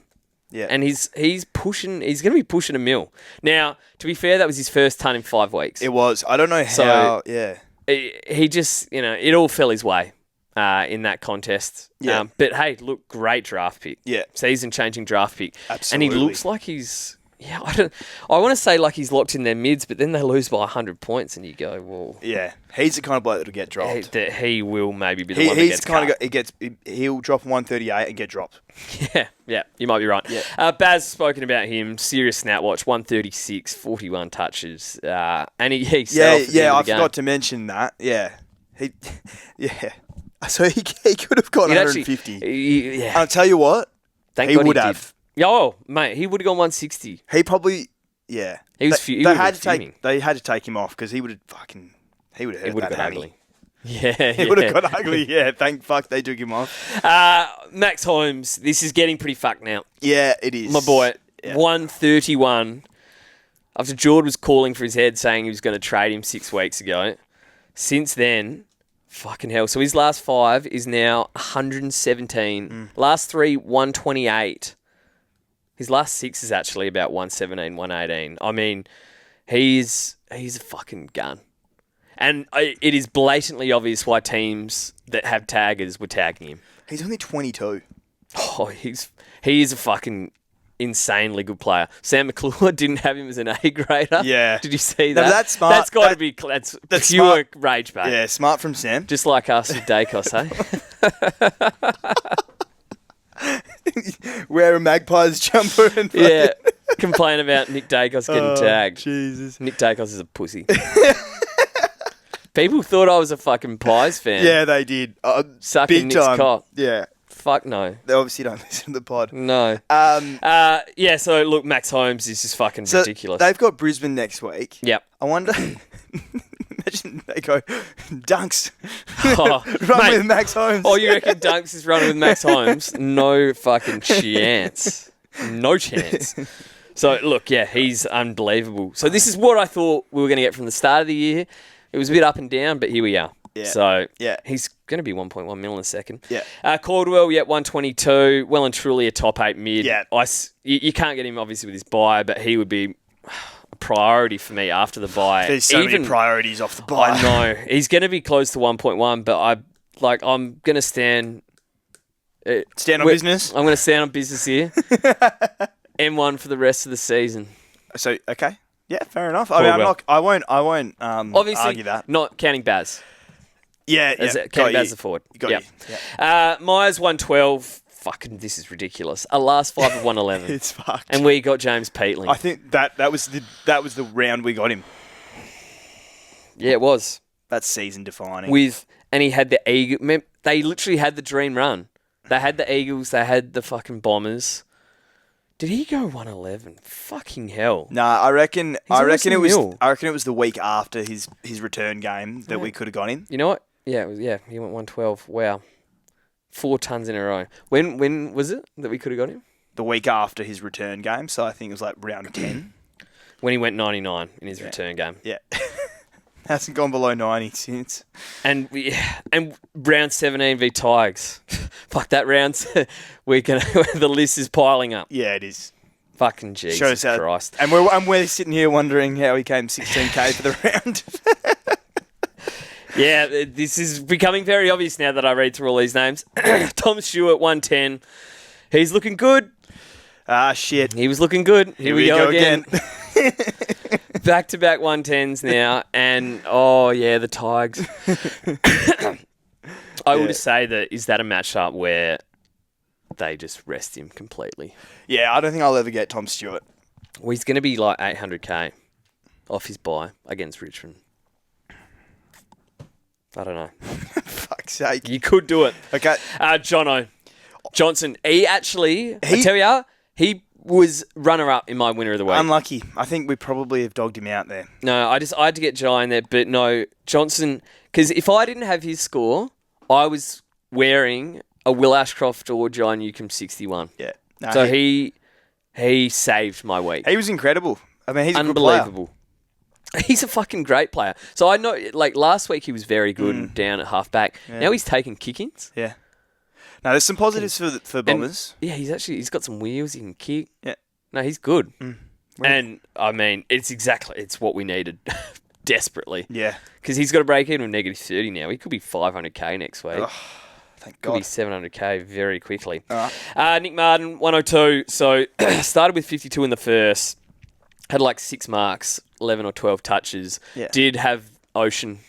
Yeah. And he's pushing. He's going to be pushing a mil. Now, to be fair, that was his first ton in 5 weeks. It was. I don't know how. So- yeah. He just, it all fell his way in that contest. Yeah. But hey, look, great draft pick. Yeah. Season-changing draft pick. Absolutely. And he looks like he's. Yeah, I want to say like he's locked in their mids, but then they lose by 100 points, and you go, well, Yeah. He's the kind of bloke that'll get dropped. that he will maybe be the one that He's gets the kind cut. of he'll drop 138 and get dropped. Yeah, you might be right. Yeah. Baz spoken about him. Serious snap watch, 136, 41 touches, and he set off at the end I of the game. forgot to mention that. Yeah. Yeah. So he could have got He'd 150. yeah. I'll tell you what. Thank he God would he have. did. Oh, mate, he would have gone 160. He probably, yeah. He was They, he they would had have to fuming. take. They had to take him off because he would have He would have It hurt would have that got hammy. ugly. Yeah, He would have got ugly. Yeah. Thank fuck they took him off. Max Holmes, this is getting pretty fucked now. Yeah, it is. My boy, Yeah. 131. After Jord was calling for his head saying he was going to trade him 6 weeks ago. Since then, fucking hell. So his last 5 is now 117. Last 3, 128. His last 6 is actually about 117, 118. I mean, he's a fucking gun. And it is blatantly obvious why teams that have taggers were tagging him. He's only 22. Oh, he is a fucking insanely good player. Sam McClure didn't have him as an A grader. Yeah. Did you see No, that? that's smart. That's got to be that's that's pure smart. rage bait. Yeah, smart from Sam. Just like us with Dacos, eh? Wear a Magpies jumper and Yeah. Complain about Nick Dacos getting tagged. Jesus. Nick Dacos is a pussy. People thought I was a fucking Pies fan. Yeah, they did. Sucking big Nick's time. cock. Yeah. Fuck no. They obviously don't listen to the pod. No. Yeah, so look, Max Holmes is just fucking So ridiculous. they've got Brisbane next week. Yep. I wonder. Imagine they go Dunks. Oh, Run mate. with Max Holmes. Oh, you reckon Dunks is running with Max Holmes? No fucking chance. No chance. So, look, yeah, he's unbelievable. So this is what I thought we were going to get from the start of the year. It was a bit up and down, but here we are. Yeah. So Yeah. he's going to be 1.1 mil in a second. Yeah. Caldwell, 122. Well and truly a top 8 mid. Yeah. You can't get him, obviously, with his buy, but he would be a priority for me after the buy. There's so many priorities off the buy. I know. He's going to be close to 1.1, but I'm going to stand... Stand on business. I'm going to stand on business here. M1 for the rest of the season. So okay. Yeah, fair enough. I mean, Caldwell. I won't Obviously, argue that. not counting Baz. Yeah, yeah. Counting Baz the forward. Got Yep. you. Yeah. Myers 112. Fucking, this is ridiculous. A last 5 of 111. It's fucked. And we got James Peatling. I think that was the round we got him. Yeah, it was. That's season defining. And he had the Eagles. They literally had the dream run. They had the Eagles. They had the fucking Bombers. Did he go 111? Fucking hell. Nah, I reckon almost it a was mil. the week after his return game that we could have got him. You know what? Yeah, he went 112. Wow. 4 tons in a row. When was it that we could have got him? The week after his return game, so I think it was like round 10. When he went 99 in his return game. Yeah. Hasn't gone below 90 since. And round 17 v Tigers. Fuck that round. The list is piling up. Yeah, it is. Fucking Jesus Shows how, Christ. And we're sitting here wondering how he came 16k for the round. Yeah, this is becoming very obvious now that I read through all these names. Tom Stewart, 110. He's looking good. Ah, shit. He was looking good. Here we go again. Back-to-back 110s now. And, oh, yeah, the Tigers. I would say that, is that a matchup where they just rest him completely? Yeah, I don't think I'll ever get Tom Stewart. Well, he's going to be like 800k off his buy against Richmond. I don't know. Fuck's sake. You could do it. Okay. Johnson, I tell ya, he was runner-up in my winner of the week. Unlucky. I think we probably have dogged him out there. No, I had to get Jai in there, but no, Johnson, because if I didn't have his score, I was wearing a Will Ashcroft or Jai Newcomb 61. Yeah. No, So he saved my week. he was incredible. I mean, he's a good player. Unbelievable. He's a fucking great player. So I know, like, last week he was very good down at half-back. Yeah. Now he's taking kick-ins. Yeah. No, there's some positives for Bombers. Yeah, he's got some wheels. He can kick. Yeah. No, he's good. And, I mean, it's what we needed desperately. Yeah. Because he's got to break even with -30 now. He could be 500k next week. Oh, thank Could be God. 700k very quickly. All Nick Martin, 102. So, started with 52 in the first. Had like 6 marks, 11 or 12 touches. Yeah. Did have Ocean,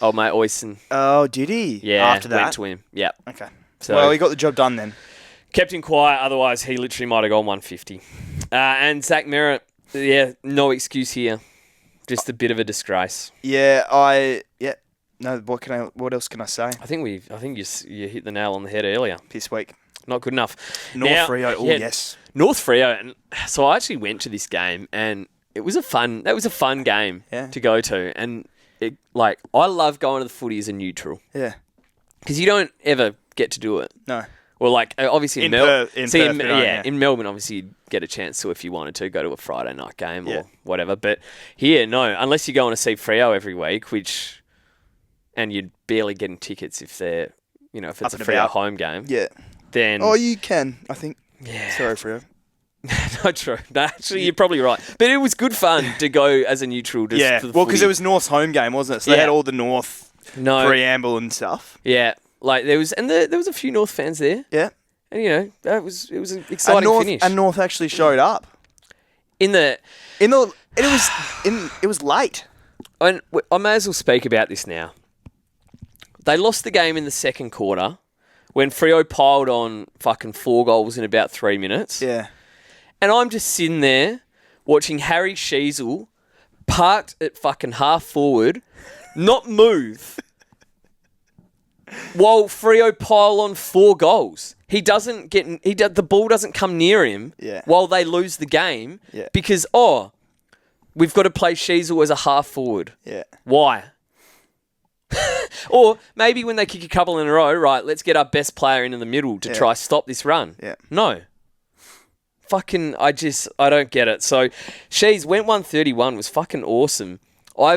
old mate Oyson. Oh, did he? Yeah, After that? went to him. Yeah. Okay. So Well, he got the job done then. kept him quiet, otherwise he literally might have gone 150. And Zach Merritt, no excuse here. Just a bit of a disgrace. Yeah, No, what else can I say? I think you hit the nail on the head earlier. Piss week. Not good enough. North Now, Freo. Oh, yeah, yes. North Freo, and so I actually went to this game, and that was a fun game to go to, and I love going to the footy as a neutral Yeah. because you don't ever get to do it. No. Well, like obviously In Melbourne, Perth, yeah. in Melbourne, obviously you'd get a chance to if you wanted to go to a Friday night game Yeah. or whatever. But here, no, unless you're going to see Freo every week, and you're barely getting tickets if they're, if it's Up a and Freo about. home game. Yeah. Then Oh, you can, I think. yeah. Sorry, Freo. Not true. No, actually, you're probably right. But it was good fun to go as a neutral. Just Yeah. for the Well, because footy. it was North's home game, wasn't it? So they Yeah. had all the North preamble and stuff. Yeah, like there was a few North fans there, Yeah. and it was an exciting finish. And North actually showed up. It It was late. and I may as well speak about this now. They lost the game in the second quarter when Freo piled on fucking 4 goals in about 3 minutes. Yeah. And I'm just sitting there watching Harry Sheasel parked at fucking half forward, not move, while Freo pile on 4 goals. The ball doesn't come near him Yeah. while they lose the game Yeah. because, we've got to play Sheasel as a half forward. Yeah. Why? Or maybe when they kick a couple in a row, right, let's get our best player into the middle to try stop this run. Yeah. No. Fucking, I don't get it. So, Shees went 131, was fucking awesome.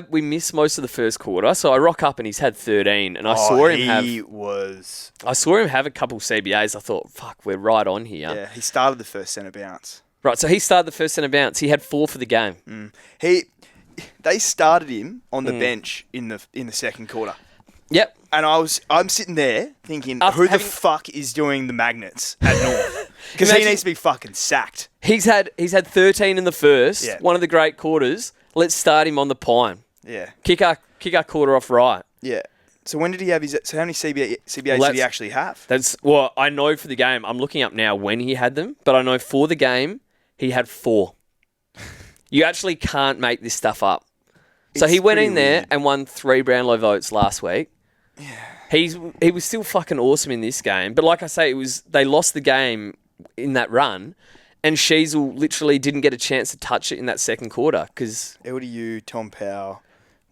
We missed most of the first quarter, so I rock up and he's had 13, and I saw him have a couple CBAs. I thought, fuck, we're right on here. Yeah, he started the first centre bounce. Right, so he started the first centre bounce. He had 4 for the game. They started him on the bench in the second quarter. Yep. And I'm sitting there thinking, After who the having- fuck is doing the magnets at North? Because he Imagine- needs to be fucking sacked. He's had 13 in the first, Yeah. one of the great quarters. Let's start him on the pine. Yeah. Kick our quarter off right. Yeah. So when did he have so how many CBAs did he that's- actually have? I know for the game. I'm looking up now when he had them, but I know for the game he had 4. You actually can't make this stuff up. So It's he went pretty in there weird. and won 3 Brownlow votes last week. Yeah. He was still fucking awesome in this game, but like I say, they lost the game in that run, and Sheasel literally didn't get a chance to touch it in that second quarter because LDU, Tom Powell,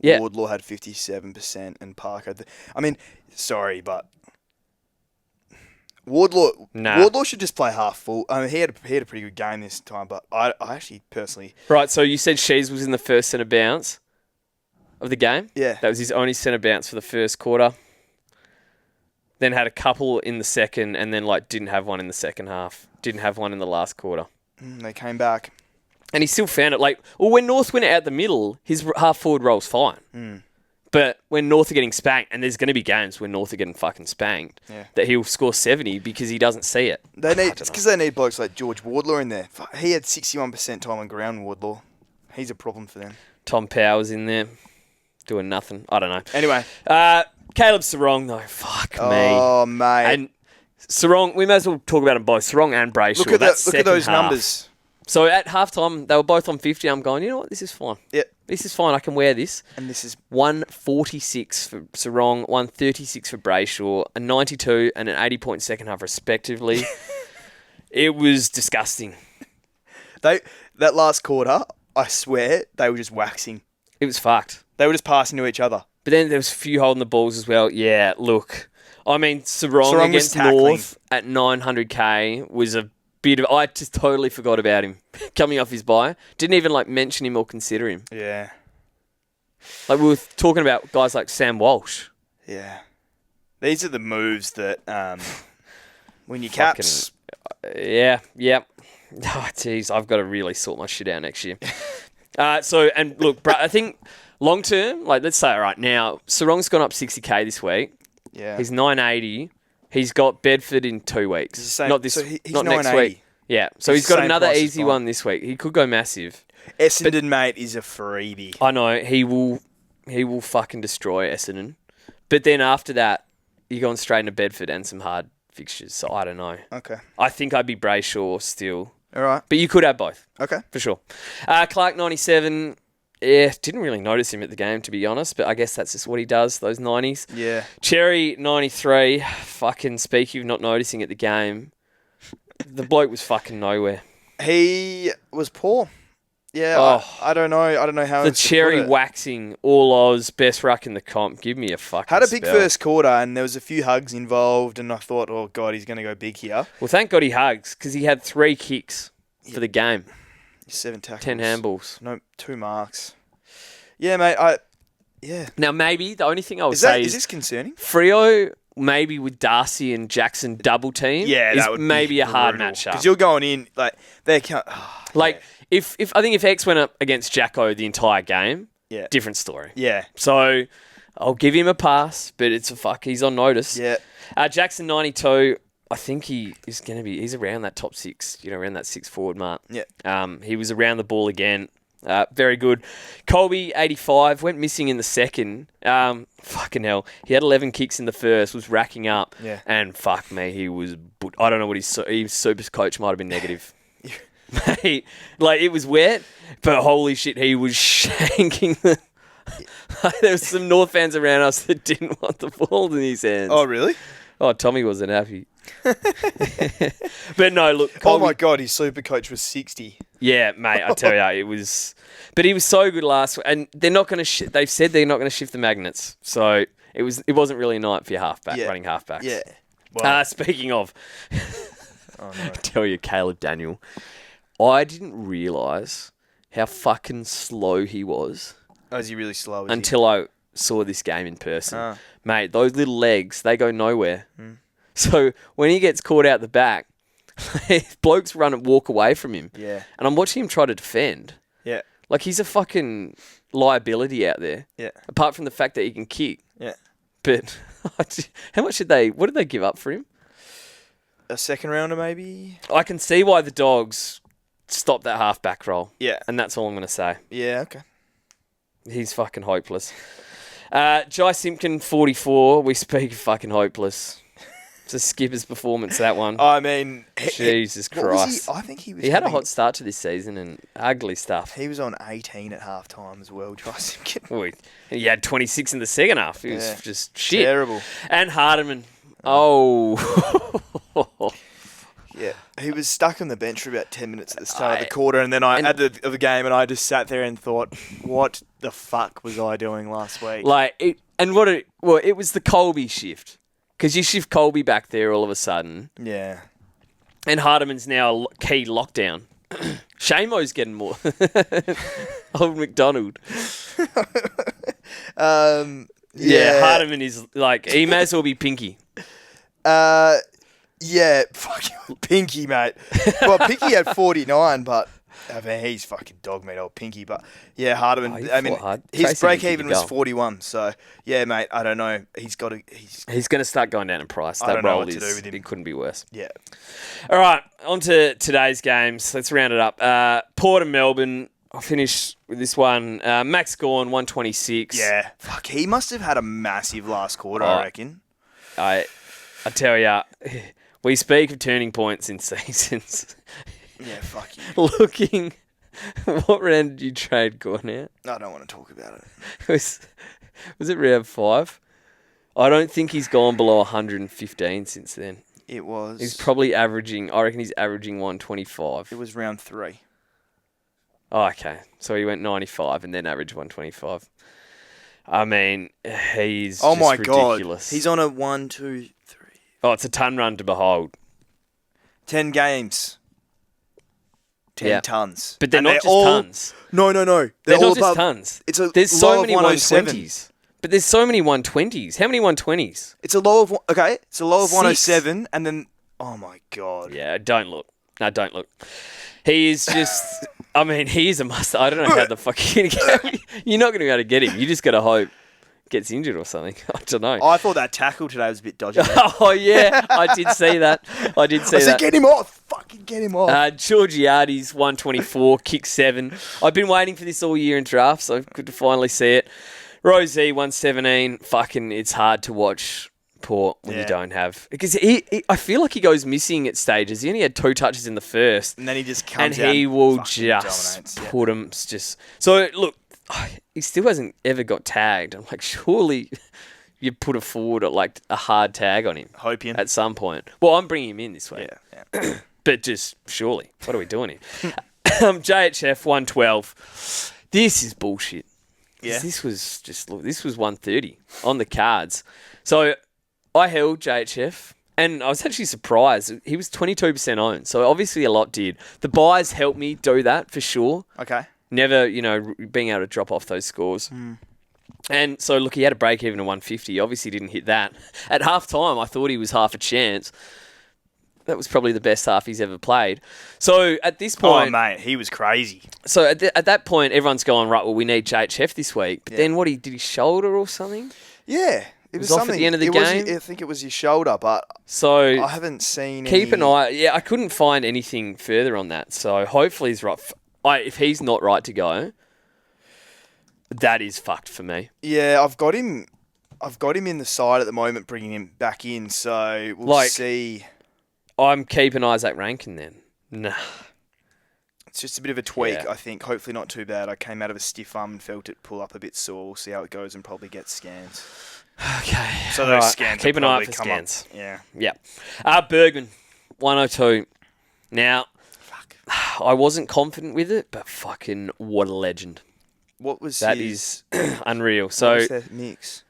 Yeah. Wardlaw had 57%, and Parker. I mean, sorry, but Wardlaw should just play half full. I mean, he had a pretty good game this time, but I actually personally, right. So you said Shees was in the first centre bounce of the game. Yeah. That was his only centre bounce for the first quarter. Then had a couple in the second, and then didn't have one in the second half. Didn't have one in the last quarter. they came back. And he still found it when North went out the middle, his half forward role's fine. But when North are getting spanked, and there's going to be games when North are getting fucking spanked, that he'll score 70 because he doesn't see it. It's because they need blokes like George Wardlaw in there. He had 61% time on ground, Wardlaw. He's a problem for them. Tom Powers in there doing nothing. I don't know. Anyway. Caleb Sarong, though. Fuck me. Oh, mate. And Sarong, we may as well talk about them both. Sarong and Brayshaw. Look at those half. numbers. So at halftime, they were both on 50. I'm going, you know what? This is fine. Yep. This is fine. I can wear this. And this is 146 for Sarong, 136 for Brayshaw, a 92 and an 80-point second half, respectively. It was disgusting. that last quarter, I swear, they were just waxing. It was fucked. They were just passing to each other. But then there was a few holding the balls as well. Yeah, look. I mean, Sarong was against tackling. North at 900k was a bit of... I just totally forgot about him coming off his bye. Didn't even, mention him or consider him. Yeah. We were talking about guys like Sam Walsh. Yeah. These are the moves that when you caps... Yeah. Oh, jeez, I've got to really sort my shit out next year. And look, I think long term, let's say right now, Sarong's gone up 60k this week. Yeah. He's 980. He's got Bedford in 2 weeks. It's the same, not this, so he's not next 980. week. Yeah, so It's he's the got same another price as easy mine. one this week. He could go massive. Essendon, mate, is a freebie. I know he will fucking destroy Essendon. But then after that, you're going straight into Bedford and some hard fixtures. So I don't know. Okay. I think I'd be Brayshaw still. All right. But you could have both. Okay. For sure. Clark, 97. Yeah, didn't really notice him at the game, to be honest. But I guess that's just what he does, those 90s. Yeah. Cherry, 93. Fucking speaking of not noticing at the game, the bloke was fucking nowhere. He was poor. Yeah, Oh. I don't know. I don't know how The else to cherry put it. waxing, all Oz, best ruck in the comp. Give me a fucking Had a big spell. first quarter, and there was a few hugs involved, and I thought, oh, God, he's going to go big here. Well, thank God he hugs, because he had 3 kicks for the game. 7 tackles. 10 handballs. No, 2 marks. Yeah, mate, yeah. Now, maybe the only thing I would Is say this is concerning? Frio, maybe with Darcy and Jackson double team, Yeah, is that would maybe be a hard brutal. matchup. Because you're going in, they can't... If I think if X went up against Jacko the entire game, Yeah. different story. Yeah. So I'll give him a pass, but it's a fuck. He's on notice. Yeah. Jackson 92. I think he is going to be. He's around that top 6. Around that 6 forward mark. Yeah. He was around the ball again. Very good. Colby 85 went missing in the second. Fucking hell. He had 11 kicks in the first. Was racking up. Yeah. And fuck me, he was. I don't know what his super coach might have been negative. Mate, it was wet, but holy shit, he was shanking the... There was some North fans around us that didn't want the ball in his hands. Oh, really? Oh, Tommy wasn't happy. But no, look... Oh, my God, his super coach was 60. Yeah, mate, I tell you, it was... But he was so good last week, and they're not going to... They've said they're not going to shift the magnets, so it wasn't really a night for your running halfbacks. Yeah. Well, Speaking of... oh, no. I tell you, Caleb Daniel... I didn't realise how fucking slow he was Oh, is he really slow? until I saw this game in person. Ah. Mate, those little legs, they go nowhere. So when he gets caught out the back, blokes run and walk away from him. Yeah. And I'm watching him try to defend. Yeah. He's a fucking liability out there. Yeah. Apart from the fact that he can kick. Yeah. But what did they give up for him? A second rounder, maybe? I can see why the Dogs stopped that half-back roll. Yeah. And that's all I'm going to say. Yeah, okay. He's fucking hopeless. Jai Simpkin, 44. We speak of fucking hopeless. It's a skipper's performance, that one. I mean... Jesus what was Christ. I think he was... He had a having- hot start to this season and ugly stuff. He was on 18 at halftime as well, Jai Simpkin. And he had 26 in the second half. It was just shit. Terrible. And Hardiman. Oh. Yeah. He was stuck on the bench for about 10 minutes at the start of the quarter, and then at the game, and I just sat there and thought, what the fuck was I doing last week? It was the Colby shift. Because you shift Colby back there all of a sudden. Yeah. And Hardiman's now a key lockdown. Shamo's getting more. Old McDonald. Yeah. Hardiman is he may as well be Pinky. Yeah, fucking Pinky, mate. Well, Pinky had 49, but I mean, he's fucking dog meat, old Pinky. But yeah, Hardiman. He I mean, fought hard. his Tracy break did even the was goal. 41. So yeah, mate. I don't know. He's got to. He's going to start going down in price. I That don't know role what to do with him. It couldn't be worse. Yeah. All right, on to today's games. Let's round it up. Port and Melbourne. I'll finish with this one. Max Gawn, 126. Yeah. Fuck. He must have had a massive last quarter. Oh. I reckon. I tell ya, we speak of turning points in seasons. Yeah. Fuck you. Looking, what round did you trade Gawn out? I don't want to talk about it. Was it round 5? I don't think he's gone below 115 since then. It was. He's probably averaging, I reckon he's averaging 125. It was round 3. Oh, okay. So he went 95 and then averaged 125. I mean, he's Oh just my ridiculous. god. He's on a 1, 2, 3. Oh, it's a ton run to behold. 10 games. 10 Yeah. tons. But they're And not just all, tons. No. They're all not just above, tons. There's so low many of 107. 120s. But there's so many 120s. How many 120s? It's a low of okay. It's a low of Six. 107, and then oh my god. Yeah, don't look. No, don't look. He is just. I mean, he is a must. I don't know how the fuck you're going to get. You're not going to be able to get him. You just got to hope gets injured or something. I don't know. I thought that tackle today was a bit dodgy. Oh yeah, I did see that. I said, that. get him off. Fucking get him off. Georgiades 124, kick 7. I've been waiting for this all year in drafts, so good to finally see it. Rosie 117. Fucking, it's hard to watch Port when you don't have, because I feel like he goes missing at stages. He only had 2 touches in the first, and then he just comes and out he and will fucking just dominates. put him just. So look, he still hasn't ever got tagged. I'm like, surely you put a forward like a hard tag on him. Hoping At some point. Well, I'm bringing him in this week. Yeah. But just surely, what are we doing here? JHF 112. This is bullshit. Yeah. This was 130 on the cards. So I held JHF, and I was actually surprised. He was 22% owned, so obviously a lot did. The buys helped me do that for sure. Okay. Never, being able to drop off those scores. And so, look, he had a break even of 150. Obviously didn't hit that. At half time, I thought he was half a chance. That was probably the best half he's ever played. So at this point... Oh, mate, he was crazy. So at that point, everyone's going, right, well, we need JHF this week. But then did he shoulder or something? Yeah. It was off something. at the end of the game? I think it was his shoulder, but So I haven't seen keep any... an eye... Yeah, I couldn't find anything further on that. So hopefully he's right. If he's not right to go, that is fucked for me. Yeah, I've got him in the side at the moment, bringing him back in, so we'll see. I'm keeping Isaac Rankin then. Nah. It's just a bit of a tweak, Yeah. I think. Hopefully not too bad. I came out of a stiff arm and felt it pull up a bit sore. We'll see how it goes and probably get scans. Okay. So those Alright, scans keep will an eye out probably for come scans. up. Yeah. Yeah. Bergman, 102. Now, I wasn't confident with it, but fucking what a legend. What was That his... is unreal. What So was their mix?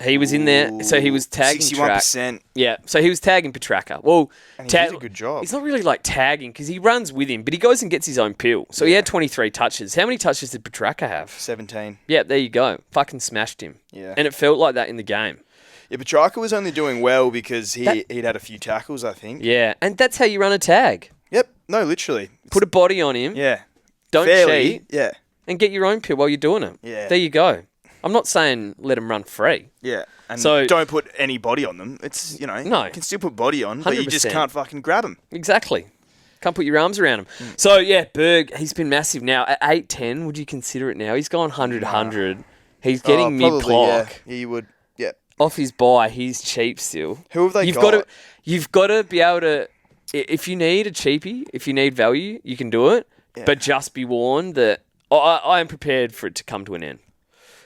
he was in there. So he was tagging 61%. Yeah. So he was tagging Petraka. Well, And he did a good job. He's not really like tagging because he runs with him, but he goes and gets his own pill. So he had 23 touches. How many touches did Petraka have? 17. Yeah, there you go. Fucking smashed him. Yeah. And it felt like that in the game. Yeah, Petrarca was only doing well because he'd had a few tackles, I think. Yeah. And that's how you run a tag. Yep. No, literally. Put a body on him. Yeah. Don't Fairly. cheat. Yeah. And get your own pill while you're doing it. Yeah. There you go. I'm not saying let him run free. Yeah. And So- don't put any body on them. It's, No. you can still put body on, but you just 100%. can't fucking grab them. Exactly. Can't put your arms around him. So, yeah, Berg, he's been massive now. At 8'10", would you consider it now? He's gone 100. He's getting mid-clock. Yeah, you would. Yeah. Off his buy, he's cheap still. Who have they You've got? You've got to be able to... If you need a cheapie, if you need value, you can do it. Yeah. But just be warned that I am prepared for it to come to an end.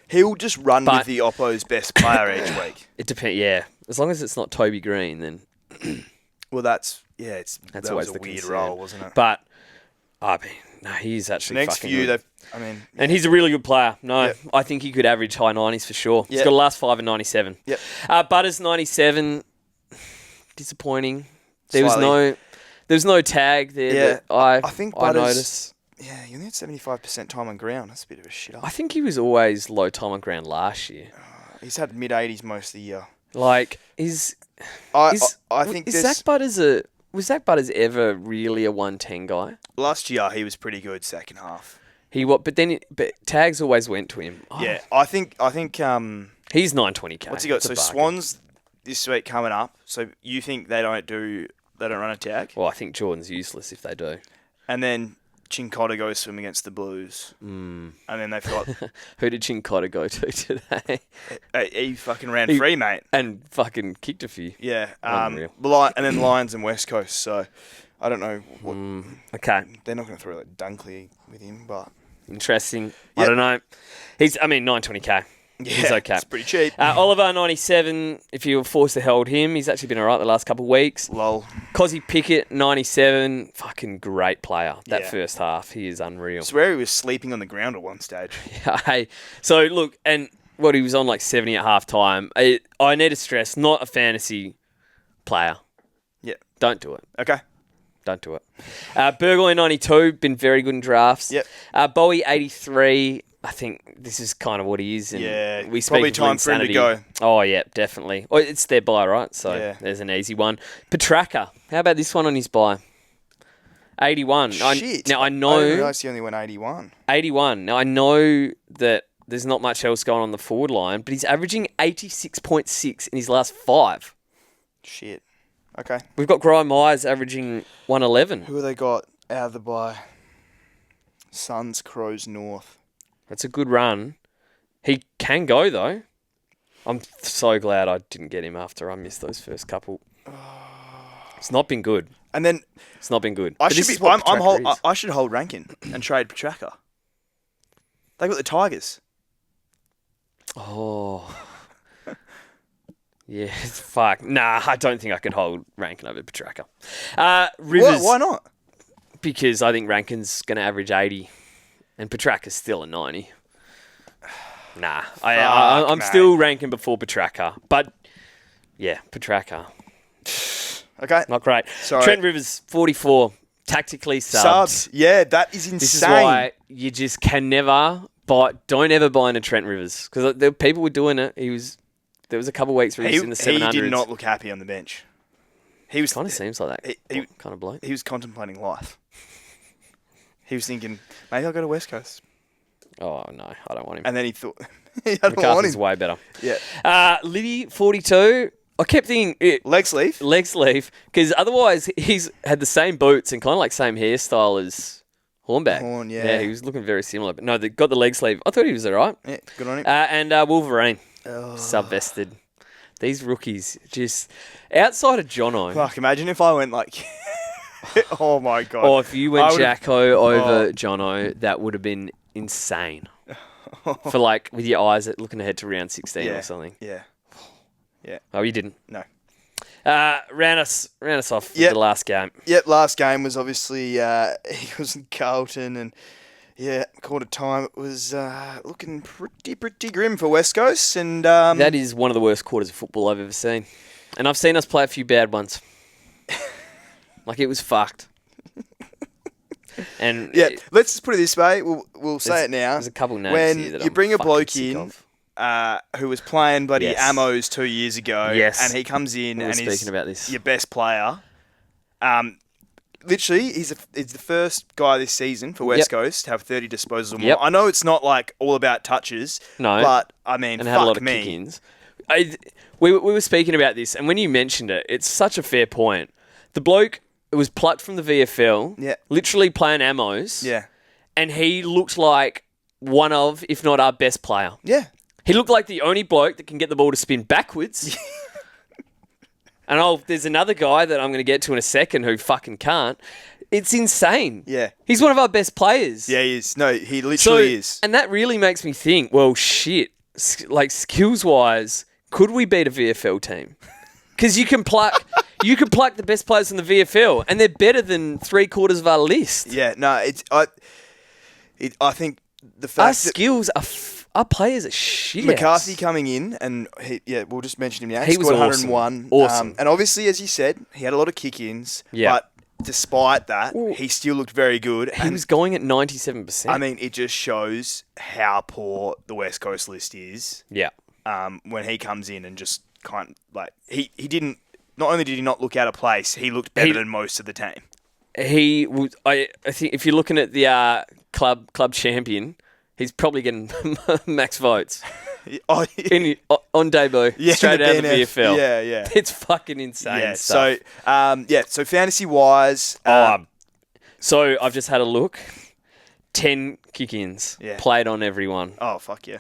He'll just run But- with the Oppo's best player each week. It depends, yeah. As long as it's not Toby Green, then... Well, that That's was always a the weird concern. role, wasn't it? But, I mean, no, he's actually Next fucking few, good. and He's a really good player. No, Yep. I think he could average high 90s for sure. He's Yep. got a last 5 and 97. Yep. Butters 97, disappointing. There Slightly. was no tag there. Yeah, That I think I Butters- noticed. Yeah, you only had 75% time on ground. That's a bit of a shit up. I think he was always low time on ground last year. He's had mid-80s most of the year. Like, I think is this Zach Butters was Zach Butters ever really a 110 guy? last year he was pretty good second half. But tags always went to him. Oh, Yeah, I think he's 920k. what's he got? It's a So bargain. Swans this week coming up. So you think they don't run a tag? Well, I think Jordan's useless if they do. And then Chincotta goes swim against the Blues. And then they've got Who did Chincotta go to today? he fucking ran free, mate. And fucking kicked a few. Yeah. Unreal. And then Lions and West Coast. So I don't know. Okay, They're not going to throw like Dunkley with him, but interesting. I Yep. don't know. 920k. He's okay. It's pretty cheap. Oliver 97. If you were forced to hold him, he's actually been alright the last couple of weeks. Lol. Cozzy Pickett 97. Fucking great player. That Yeah. first half, he is unreal. I swear he was sleeping on the ground at one stage. Hey, so look, and he was on like 70 at half time. I need to stress, not a fantasy player. Yeah. Don't do it. Okay. Don't do it. Burgoyne 92, been very good in drafts. Yep. Bowie 83. I think this is kind of what he is. And Yeah, we speak probably of time for him to insanity. go. Oh, yeah, definitely. Oh, it's their buy, right? So Yeah. there's an easy one. Petraka. How about this one on his buy? 81. Shit. Now, I I didn't know... realise he only went 81. 81. Now, I know that there's not much else going on the forward line, but he's averaging 86.6 in his last 5. Shit. Okay. We've got Graham Myers averaging 111. Who have they got out of the bye? Suns, Crows, North. That's a good run. He can go, though. I'm so glad I didn't get him after I missed those first couple. It's not been good. And then It's not been good. I But should this be. is what I'm Petrarca is. I should hold Rankin and trade Petrarca. They got the Tigers. Oh. Yeah, fuck. Nah, I don't think I could hold Rankin over Petrarca. Rivers. Why not? Because I think Rankin's going to average 80 and Petrarca's still a 90. Nah, I'm mate. still ranking before Petrarca. But, yeah, Petrarca. Okay. Not great. Sorry. Trent Rivers, 44. Tactically Subs. Yeah, that is insane. This is why you just can never buy. Don't ever buy into Trent Rivers because people were doing it. There was a couple of weeks where he was in the 700s. He did not look happy on the bench. He was Kind of seems like that. He- kind of bloke. He was contemplating life. He was thinking, maybe I'll go to West Coast. Oh no, I don't want him. And then he thought, I don't want McCarthy's him. way better. Yeah. Liddy, 42. I kept thinking Leg sleeve. leg sleeve because otherwise he's had the same boots and kind of like same hairstyle as Hornback. Horn, yeah. Yeah, he was looking very similar. But no, they got the leg sleeve. I thought he was all right. Yeah, good on him. And Wolverine, Oh. sub-vested. These rookies just outside of Jono. Fuck, imagine if I went like, oh my God. Or if you went I would've- Jacko over Jono, that would have been insane. For like with your eyes looking ahead to round 16 Yeah. or something. Yeah. Oh, you didn't. No. Round us off with Yep. the last game. Yep, last game was obviously Eagles and Carlton, and yeah, quarter time it was looking pretty grim for West Coast, and That is one of the worst quarters of football I've ever seen. And I've seen us play a few bad ones. Like it was fucked. And yeah, let's just put it this way. We'll say There's- it now. there's a couple names when here that you I'm bring a fucking bloke sick in of. who was playing bloody Yes. Ammos 2 years ago, Yes. and he comes in We were and he's speaking about this. your best player. Literally, he's the first guy this season for West Yep. Coast to have 30 disposals or more. Yep. I know it's not like all about touches, No. but I mean, and fuck had a lot of me. kick-ins. We were speaking about this, and when you mentioned it, it's such a fair point. The bloke was plucked from the VFL, Yeah. literally playing Ammos, Yeah, and he looked like one of, if not our best player. yeah. He looked like the only bloke that can get the ball to spin backwards. And there's another guy that I'm going to get to in a second who fucking can't. It's insane. Yeah. He's one of our best players. Yeah, he is. No, he literally is. And that really makes me think, well, shit, like skills-wise, could we beat a VFL team? Because you can pluck the best players in the VFL, and they're better than 3/4 of our list. Yeah, no, I think the Our fact that skills our players are shit. McCarthy coming in, and we'll just mention him now. He was scored awesome. 101. Awesome. And obviously, as you said, he had a lot of kick-ins. Yeah. But despite that, Ooh. he still looked very good. He And was going at 97%. I mean, it just shows how poor the West Coast list is. yeah. When he comes in and just he didn't. Not only did he not look out of place, he looked better than most of the team. He was. I think if you're looking at the club champion, he's probably getting max votes Oh, on debut straight in out of the DNF. VFL. Yeah, yeah. It's fucking insane. Yeah. stuff. So fantasy wise, So I've just had a look. 10 kick-ins Yeah. played on everyone. oh fuck yeah.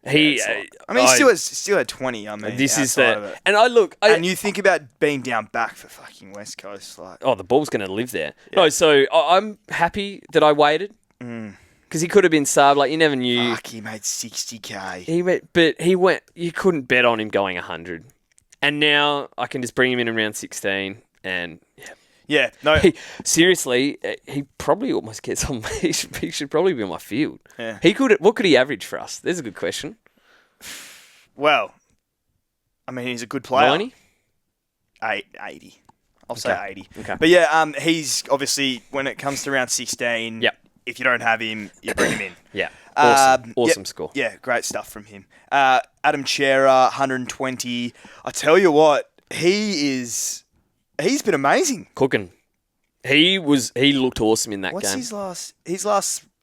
He. I mean, he still had 20. I mean, This is outside of the. it. And I look. And you think about being down back for fucking West Coast, like Oh, the ball's going to live there. No, so I'm happy that I waited because he could have been subbed. Like you never knew. fuck, he made 60k. He went, but he went. You couldn't bet on him going 100, and now I can just bring him in round 16, and Yeah, no, seriously, he probably almost gets on. He should probably be on my field. Yeah. He could. What could he average for us? There's a good question. well, I mean, he's a good player. 90. 80. I'll say 80. Okay. But yeah, he's obviously, when it comes to round 16, Yep. if you don't have him, you bring him in. Yeah. Awesome Yep. score. Yeah, great stuff from him. Adam Chera, 120. I tell you what, he's been amazing. Cooking. He looked awesome in that What's game. his last?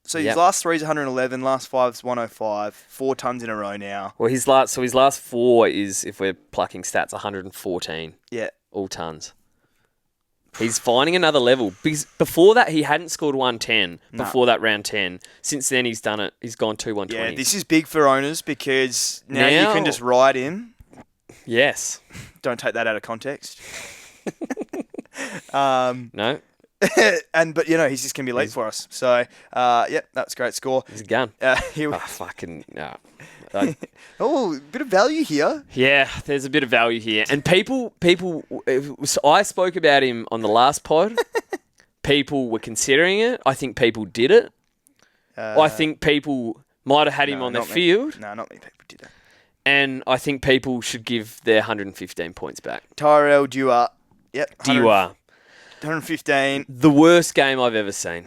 So his Yep. last 3 is 111, last 5 is 105, 4 tons in a row now. Well, his last 4 is, if we're plucking stats, 114 Yeah. all tons. He's finding another level. Because before that, he hadn't scored 110 before that round 10. Since then, he's done it. He's gone 2 120s. Yeah, this is big for owners because now you can just ride him. Yes. Don't take that out of context. No? But he's just gonna be late for us. So that's a great score. He's a gun. Here we- Oh, fucking... No. Oh, bit of value here. Yeah, there's a bit of value here. And people, I spoke about him on the last pod. People were considering it. I think people did it. I think people might have had him on their not me. field. No, not many people did it. And I think people should give their 115 points back. Tyrell Dewar. Yep. Dewar. 115. The worst game I've ever seen.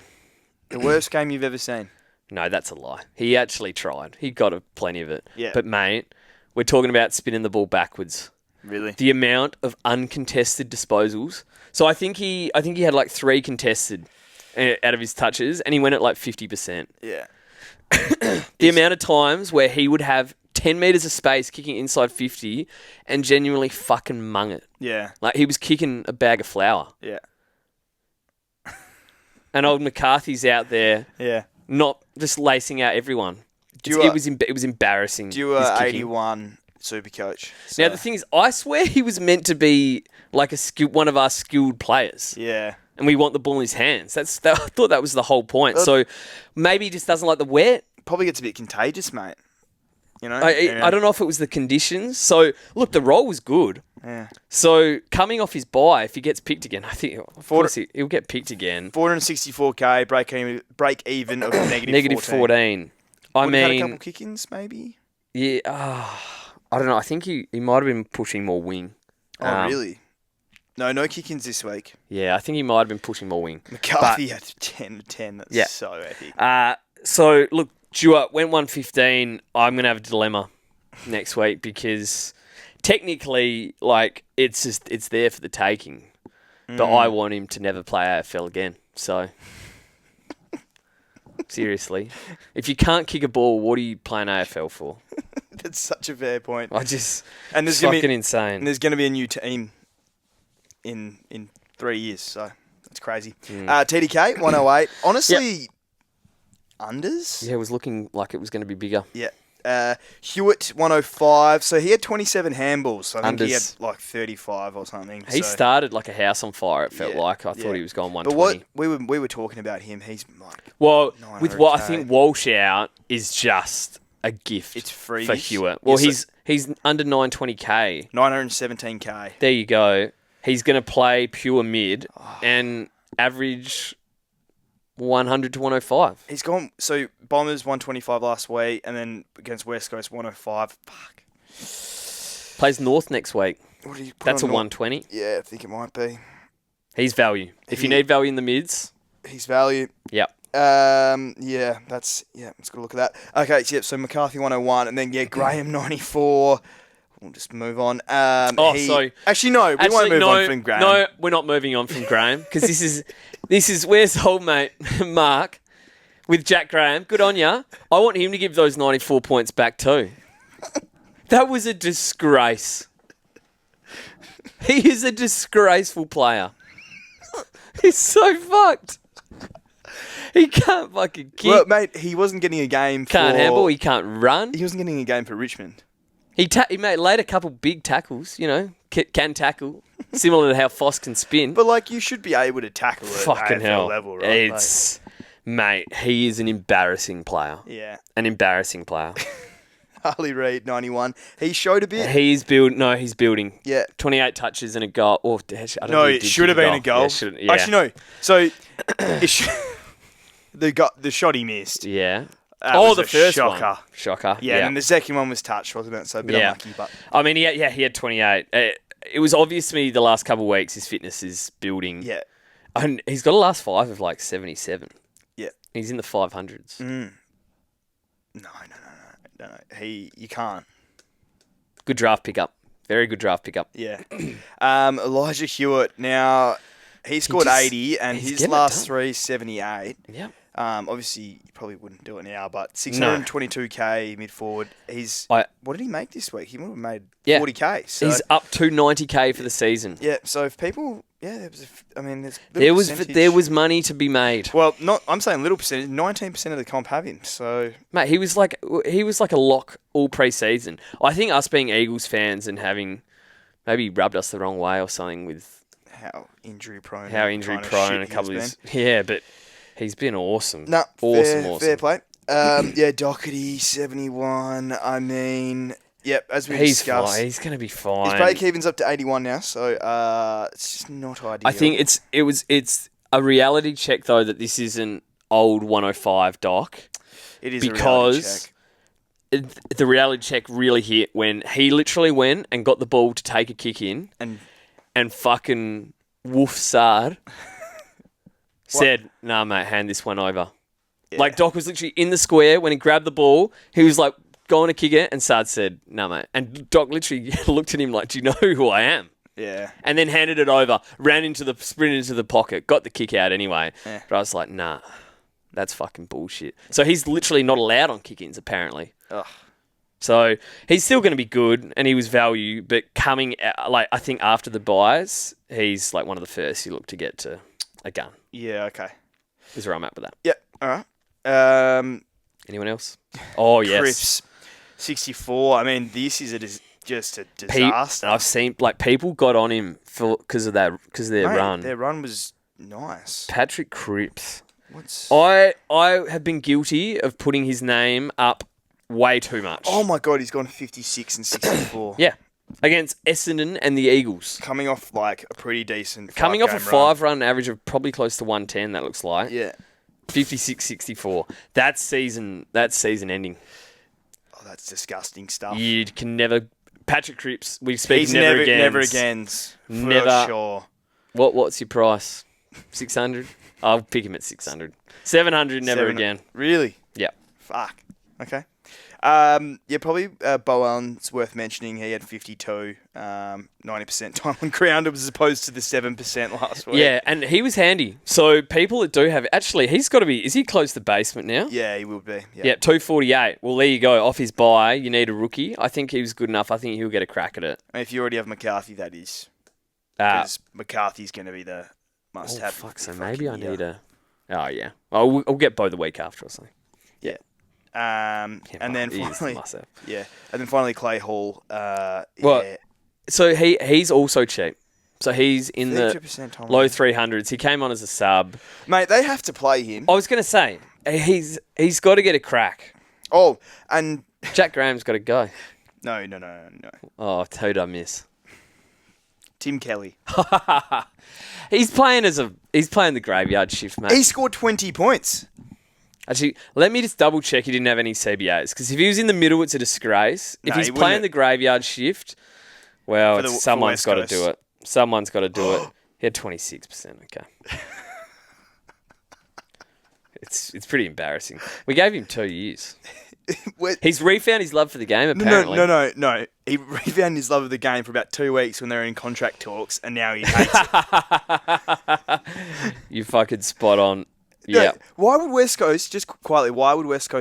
The worst game you've ever seen. No, that's a lie. He actually tried. He got plenty of it. Yeah. But, mate, we're talking about spinning the ball backwards. Really? The amount of uncontested disposals. So I think he had like 3 contested out of his touches, and he went at like 50%. Yeah. The amount of times where he would have 10 metres of space kicking inside 50 and genuinely fucking mung it. Yeah. Like he was kicking a bag of flour. Yeah. And old McCarthy's out there Yeah. not just lacing out everyone. Dewar- It was embarrassing. Dewar his kicking. 81 super coach. Now the thing is, I swear he was meant to be like one of our skilled players. Yeah. And we want the ball in his hands. I thought that was the whole point. So maybe he just doesn't like the wet. Probably gets a bit contagious, mate. You know? I don't know if it was the conditions. So, look, the role was good. Yeah. So, coming off his bye, if he gets picked again, I think of course he'll get picked again. 464k, break even of Negative 14. I Would have had a mean, couple kick-ins, maybe? yeah, I don't know. I think he might have been pushing more wing. Oh, really? No kick-ins this week. Yeah, I think he might have been pushing more wing. McCarthy had 10 to 10. That's so epic. So, look, Dewar went 115. I'm going to have a dilemma next week because technically, like, it's there for the taking. But I want him to never play AFL again. So, seriously. If you can't kick a ball, what are you playing AFL for? That's such a fair point. It's there's fucking insane. And there's going to be a new team in 3 years, so that's crazy. TDK, 108. Honestly, unders? Yeah, it was looking like it was going to be bigger. Yeah. Hewitt, 105. So he had 27 handballs. So I think he had Unders. like 35 or something. He started like a house on fire, it felt like. I thought he was going 120. But we were talking about him. He's like, Well, with what I 900K. think Walsh out is just a gift. It's free for Hewitt. Well, Yeah, so- he's under 920k. 917k. There you go. He's going to play pure mid and average 100 to 105. He's gone. So Bombers 125 last week, and then against West Coast 105. Fuck. Plays North next week. What do you put That's a on 120. Yeah, I think it might be. He's value. If you need value in the mids, He's value. yep. Let's go look at that. Okay, so McCarthy 101, and then Graham 94. We'll just move on. Actually, no, we won't move on from Graham. No, we're not moving on from Graham because this is where's old mate Mark with Jack Graham. Good on ya. I want him to give those 94 points back too. That was a disgrace. He is a disgraceful player. He's so fucked. He can't fucking kick. Well, mate, he wasn't getting a game. Can't handle. He can't run. He wasn't getting a game for Richmond. He laid a couple big tackles, can tackle, similar to how Foss can spin. But you should be able to tackle at Fucking AFL hell. level, right? Mate, he is an embarrassing player. Yeah. An embarrassing player. Harley Reid 91. He showed a bit. He's building. Yeah. 28 touches and a goal. Oh, I don't No, think he it did should have kick been a goal. Yeah. Actually, no. So the shot he missed. Yeah. Was the a first shocker. one. Shocker. Yeah, and then the second one was touched, wasn't it? So a bit unlucky, but I mean, he had 28. it was obvious to me the last couple of weeks his fitness is building. Yeah. And he's got a last 5 of like 77. Yeah. He's in the 500s. No. You can't. Good draft pickup. Very good draft pickup. Yeah. Elijah Hewitt. Now, he scored 80 and he's his getting it last done. 3, 78. Yep. Obviously, you probably wouldn't do it now, but 622k mid forward. What did he make this week? He would have made 40k. So, he's up to 90k for the season. yeah. So if people, there was money to be made. Well, I'm saying little percentage. 19% of the comp have him. So Mate, he was like a lock all pre-season. I think us being Eagles fans and having maybe rubbed us the wrong way or something with how injury prone a couple of his, but he's been awesome. No, awesome. Fair play. Doherty 71. I mean, as we discussed, fine. He's going to be fine. his break even's up to 81 now, so it's just not ideal. I think it's a reality check though that this isn't old 105 Doc. It is because the reality check really hit when he literally went and got the ball to take a kick in and fucking Wolf Sard said, "Nah, mate, hand this one over." Yeah. Like Doc was literally in the square when he grabbed the ball. He was like going to kick it, and Sard said, "Nah, mate." And Doc literally looked at him like, "Do you know who I am?" Yeah. And then handed it over, sprint into the pocket, got the kick out anyway. Yeah. But I was like, nah, that's fucking bullshit. So he's literally not allowed on kick-ins apparently. Ugh. So he's still going to be good, and he was value. But coming out, I think after the buys, he's like one of the first you look to get to a gun. Yeah. Okay. Is where I'm at with that. Yep. All right. Anyone else? Oh yes. Cripps, 64. I mean, this is just a disaster. I've seen people got on him because of their run. Their run was nice. Patrick Cripps. I have been guilty of putting his name up way too much. Oh my god, he's gone 56 and 64. Yeah. Against Essendon and the Eagles. Coming off like a pretty decent Coming off a 5 5-run average of probably close to 110, that looks like. Yeah. 56-64. That's season ending. Oh, that's disgusting stuff. You can never... Patrick Cripps, we speak He's never again. Never again. Never. Sure. What's your price? 600? I'll pick him at 600. 700, never again. Really? Yeah. Fuck. Okay. Probably Bowen's worth mentioning. He had 52, 90% time on ground as opposed to the 7% last week. Yeah, and he was handy. So people that do have... Actually, he's got to be... Is he close to basement now? Yeah, he will be. Yeah, 248. Well, there you go. Off his bye, you need a rookie. I think he was good enough. I think he'll get a crack at it. I mean, if you already have McCarthy, that is. Because McCarthy's going to be the must-have. Oh, fuck, so maybe I need a... Oh, yeah. I'll get Bo the week after or something. Yeah. And then finally Clay Hall. So he's also cheap. So he's in the 30% low 300s. He came on as a sub. Mate, they have to play him. I was going to say, he's got to get a crack. Oh, and... Jack Graham's got to go. No. Oh, who'd I miss? Tim Kelly. He's playing the graveyard shift, mate. He scored 20 points. Actually, let me just double check he didn't have any CBAs. Because if he was in the middle, it's a disgrace. If he's playing the graveyard shift, well, someone's got to do it. Someone's got to do it. He had 26%. Okay. It's pretty embarrassing. We gave him 2 years. He's refound his love for the game, apparently. No. He refound his love of the game for about 2 weeks when they were in contract talks, and now he hates it. You fucking spot on. Yeah. Why would West Coast, just quietly,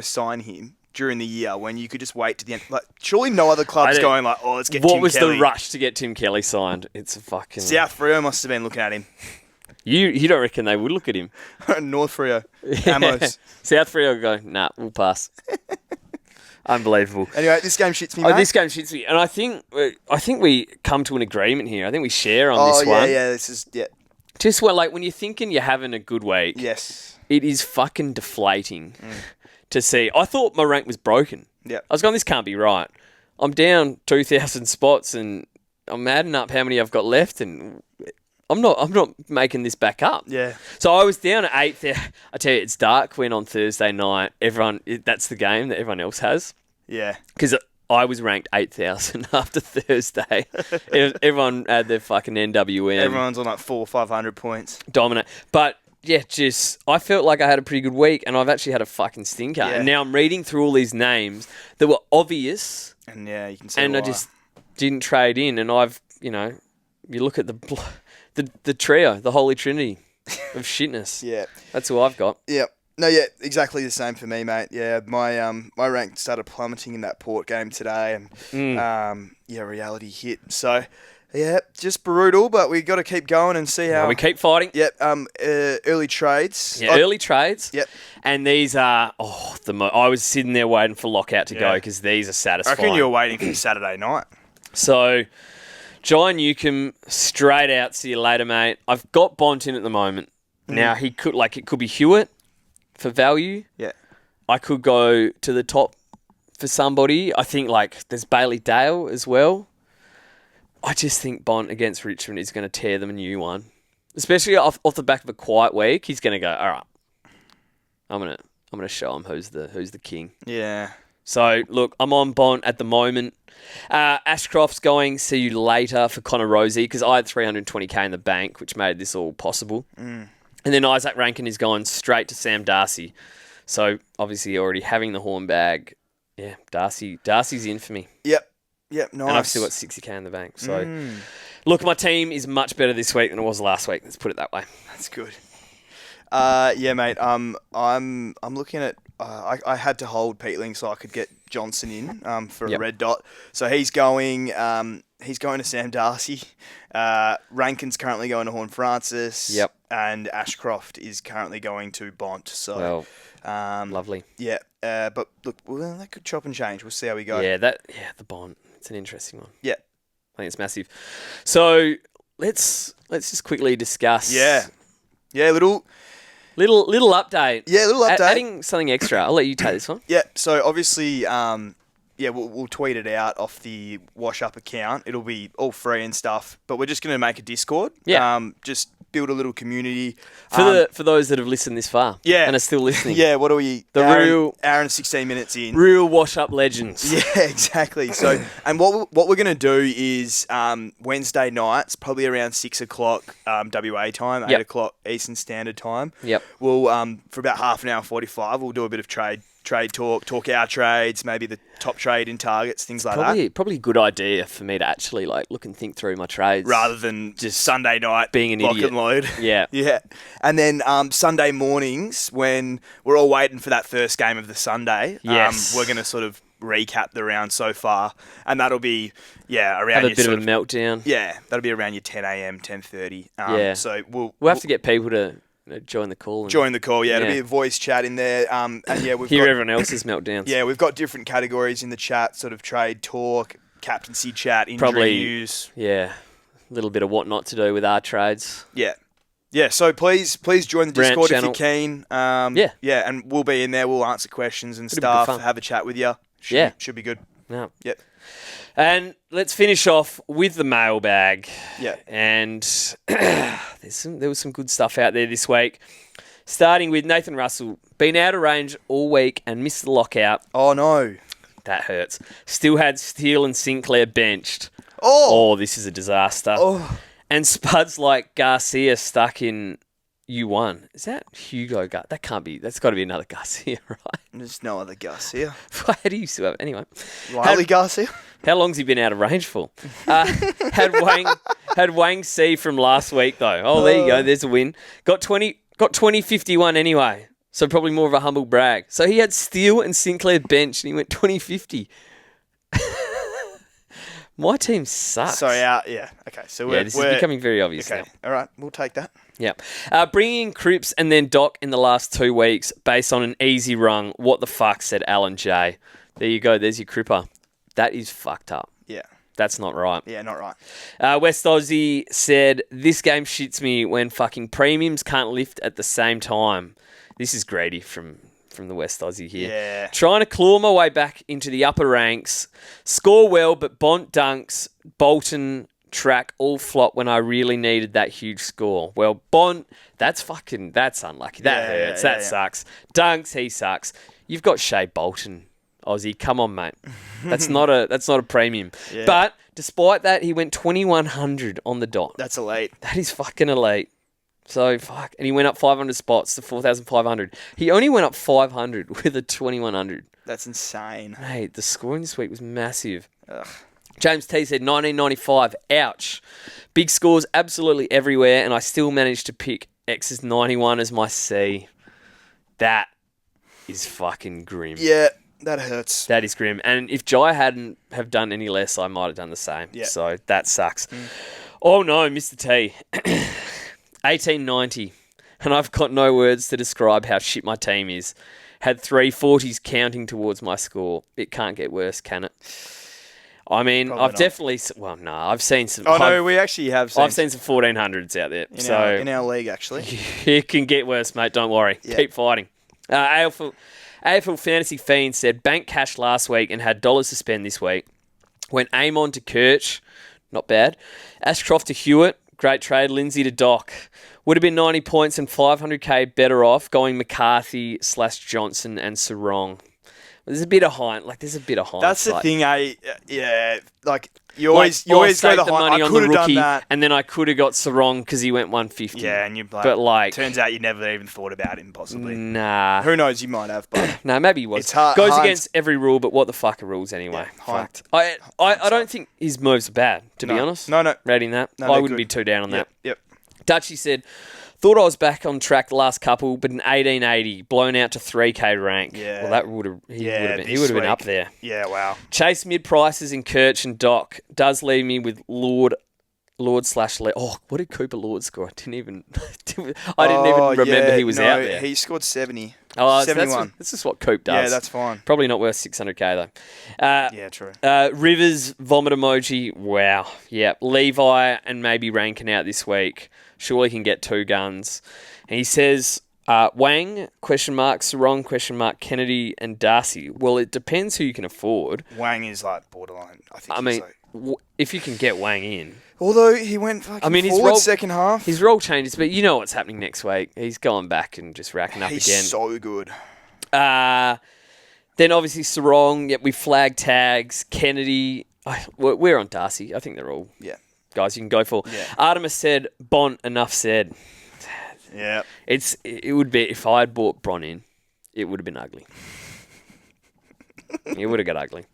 sign him during the year when you could just wait to the end? Like, surely no other club's going like, oh, let's get Tim Kelly. What was the rush to get Tim Kelly signed? It's a fucking... South Freo must have been looking at him. You don't reckon they would look at him? North Freo. Amos. South Freo go, nah, we'll pass. Unbelievable. Anyway, this game shits me, mate. This game shits me. And I think we come to an agreement here. I think we share on this one. This is... Yeah. Just when you're thinking you're having a good week... Yes. It is fucking deflating to see. I thought my rank was broken. Yeah. I was going, this can't be right. I'm down 2,000 spots and I'm adding up how many I've got left and I'm not making this back up. Yeah. So I was down at 8th. I tell you, it's dark when on Thursday night, that's the game that everyone else has. Yeah. Because I was ranked 8,000 after Thursday. Everyone had their fucking NWM. Everyone's on like 400 or 500 points. Dominant. But yeah, I felt like I had a pretty good week, and I've actually had a fucking stinker. Yeah. And now I'm reading through all these names that were obvious, And yeah, you can see and why. I just didn't trade in. And I've, you look at the trio, the holy trinity of shitness. Yeah. That's who I've got. Yeah. No, yeah, exactly the same for me, mate. Yeah, my rank started plummeting in that Port game today, and reality hit. So, yeah, just brutal, but we got to keep going and see how We keep fighting. Yep. Early trades. Yeah, early trades. Yep. And these are I was sitting there waiting for lockout to go because these are I satisfying. reckon you were waiting for Saturday night. So, Jai Newcomb, straight out. See you later, mate. I've got Bont in at the moment. Now it could be Hewitt for value. Yeah. I could go to the top for somebody. I think there's Bailey Dale as well. I just think Bont against Richmond is going to tear them a new one, especially off the back of a quiet week. He's going to go, all right. I'm gonna show him who's the king. Yeah. So look, I'm on Bont at the moment. Ashcroft's going. See you later for Connor Rosie because I had 320k in the bank, which made this all possible. And then Isaac Rankin is going straight to Sam Darcy. So obviously already having the horn bag. Yeah, Darcy's in for me. Yep. Nice. And I've still got 60k in the bank. So look, my team is much better this week than it was last week. Let's put it that way. That's good. Yeah, mate. I'm looking at. I had to hold Peatling so I could get Johnson in for a red dot. So he's going. He's going to Sam Darcy. Rankin's currently going to Horn Francis. Yep. And Ashcroft is currently going to Bont. So lovely. Yeah. But look, well, that could chop and change. We'll see how we go. Yeah, the Bont. It's an interesting one. Yeah. I think it's massive. So let's just quickly discuss. Yeah. Little update. Yeah, little update. Adding something extra. I'll let you take this one. Yeah. So obviously, we'll tweet it out off the Wash Up account. It'll be all free and stuff. But we're just going to make a Discord. Yeah. Just build a little community for those that have listened this far. Yeah. And are still listening. Yeah. What are we? Hour and 16 minutes in. Real Wash Up legends. Yeah, exactly. So, and what we're going to do is Wednesday nights, probably around 6 o'clock WA time, 8 o'clock Eastern Standard Time. Yep. We'll for about half an hour, 45, we'll do a bit of trade talk our trades, maybe the top trade in targets, things like that. Probably a good idea for me to actually look and think through my trades rather than just Sunday night being an lock idiot. and load. Yeah. Yeah. And then Sunday mornings when we're all waiting for that first game of the Sunday, we're going to sort of recap the round so far, and that'll be around have a bit of a meltdown. Yeah, that'll be around your 10 a.m, 10:30. So we'll have to get people to join the call. Join the call, it'll be a voice chat in there. And we've hear got everyone else's meltdowns. Yeah, we've got different categories in the chat, sort of trade talk, captaincy chat, injury news. Yeah, a little bit of what not to do with our trades. Yeah. Yeah, so please join the Discord if you're keen. Yeah, and we'll be in there. We'll answer questions and It'll be good stuff. fun. Have a chat with you. Should be good. No. Yep. And let's finish off with the mailbag. Yeah. And there was some good stuff out there this week. Starting with Nathan Russell, been out of range all week and missed the lockout. Oh, no. That hurts. Still had Steele and Sinclair benched. Oh, this is a disaster. Oh. And spuds like Garcia stuck in U1. Is that Hugo? That can't be. That's got to be another Garcia, right? There's no other Garcia. How do you still have? Anyway. Riley Garcia? How long's he been out of range for? Had Wang C from last week, though. Oh, there you go. There's a win. Got 20-51 anyway. So probably more of a humble brag. So he had Steele and Sinclair bench and he went 20-50. My team sucks. So yeah. Okay. So this is becoming very obvious okay. now. All right. We'll take that. Yeah. Bringing in Cripps and then Doc in the last 2 weeks based on an easy rung. What the fuck, said Alan J. There you go. There's your Cripper. That is fucked up. Yeah. That's not right. Yeah, not right. West Aussie said, this game shits me when fucking premiums can't lift at the same time. This is greedy from the West Aussie here. Yeah. Trying to claw my way back into the upper ranks. Score well, but Bont dunks, Bolton track all flop when I really needed that huge score. Well, Bont, that's unlucky. That hurts. That sucks. Dunks, he sucks. You've got Shea Bolton Aussie. Come on, mate. That's not a premium. Yeah. But despite that, he went 2100 on the dot. That's elite. That is fucking elite. So, fuck. And he went up 500 spots to 4,500. He only went up 500 with a 2,100. That's insane. Mate, the scoring this week was massive. Ugh. James T said 1995. Ouch. Big scores absolutely everywhere, and I still managed to pick X's 91 as my C. That is fucking grim. Yeah, that hurts. That is grim. And if Jai hadn't have done any less, I might have done the same. Yeah. So that sucks. Oh no, Mr. T. 1890. And I've got no words to describe how shit my team is. Had 340s counting towards my score. It can't get worse, can it? I mean, Probably I've not. definitely... Well, no, I've seen some... Oh, no, we actually have I've seen some 1400s out there. in our league, actually. It can get worse, mate. Don't worry. Yeah. Keep fighting. AFL Fantasy Fiend said, bank cash last week and had dollars to spend this week. Went Amon to Kirch. Not bad. Ashcroft to Hewitt. Great trade. Lindsay to Doc. Would have been 90 points and 500k better off going McCarthy / Johnson and Sarong. There's a bit of hindsight. That's the thing, yeah. Like, you Like, always go saved the money high. I on could the have done rookie, that. and then I could have got Sarong because he went 150. Yeah, and you But, like- turns out you never even thought about him, possibly. Nah. Who knows? You might have, but No, maybe he was. It's hard- Goes hard- against every rule, but what the fuck are rules anyway? Yeah, hard- Fucked. I don't think his moves are bad, to be No. honest. No. Rating that. No, I they're wouldn't good. be too down on that. Yep. Dutchy said, thought I was back on track the last couple, but in 1880, blown out to 3K rank. Yeah. Well, that would have this been up week. there. Yeah, wow. Chase mid prices in Kirch and Doc does leave me with Lord / Oh, what did Cooper Lord score? I didn't even remember he was out there. He scored 70. Oh, so 71. that's just what Coop does. Yeah, that's fine. Probably not worth 600k though. Yeah, true. Rivers vomit emoji. Wow. Yeah. Levi and maybe Rankin out this week. Surely can get 2 guns. And he says Wang ? Sarong ? Kennedy and Darcy. Well, it depends who you can afford. Wang is like borderline. I mean, if you can get Wang in. although he went fucking his forward role- second half. His role changes, but you know what's happening next week. He's going back and just racking up He's again. so good. Then obviously Sarong. Yep, we flag tags. Kennedy. We're on Darcy. I think they're all guys you can go for. Yeah. Artemis said, Bont, enough said. Yeah. It would be, if I had bought Bron in, it would have been ugly. It would have got ugly.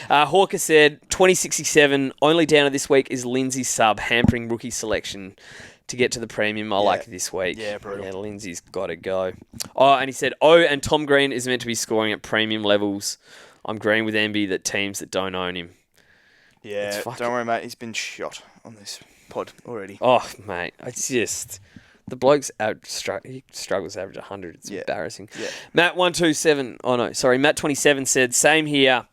Hawker said, 2067, only downer this week is Lindsay's sub, hampering rookie selection to get to the premium. I like this week. Yeah, brutal. Yeah, Lindsay's got to go. Oh, and he said, and Tom Green is meant to be scoring at premium levels. I'm agreeing with Emby that teams that don't own him. Yeah, don't worry, mate. He's been shot on this pod already. Oh, mate, it's just... The bloke's he struggles to average 100. It's embarrassing. Yeah. Matt 27 said, same here.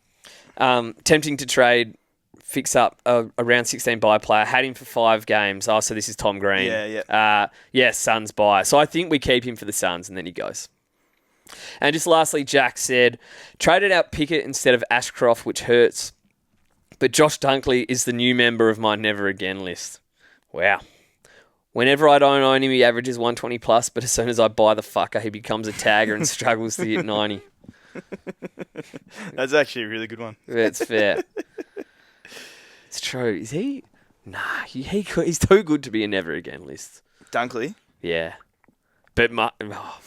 Tempting to trade, fix up a round 16 buy player. Had him for 5 games. Oh, so this is Tom Green. Yeah. Suns buy. So I think we keep him for the Suns, and then he goes. And just lastly, Jack said, traded out Pickett instead of Ashcroft, which hurts. But Josh Dunkley is the new member of my never again list. Wow. Whenever I don't own him, he averages 120 plus, but as soon as I buy the fucker, he becomes a tagger and struggles to hit 90. That's actually a really good one. That's fair. It's true. Is he? Nah, he's too good to be a never again list. Dunkley, Yeah. But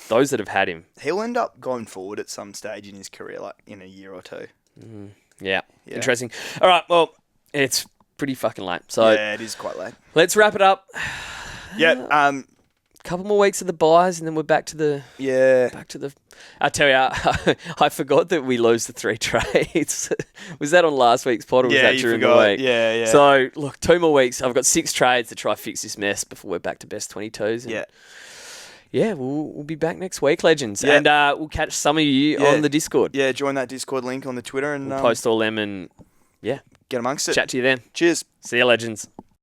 those that have had him. he'll end up going forward at some stage in his career, like in a year or two. Yeah. Interesting. All right, well, it's pretty fucking late. So Yeah, it is quite late. let's wrap it up. Yeah. Couple more weeks of the buys, and then we're back to the... Yeah. I tell you, I forgot that we lose the 3 trades. Was that on last week's pod, or was that you during forgot. the week? Yeah. So, look, 2 more weeks. I've got 6 trades to try fix this mess before we're back to best 22s. And yeah. we'll be back next week, legends. Yeah. And we'll catch some of you on the Discord. Yeah, join that Discord link on the Twitter and We'll post all them and, get amongst it. chat to you then. Cheers. See you, legends.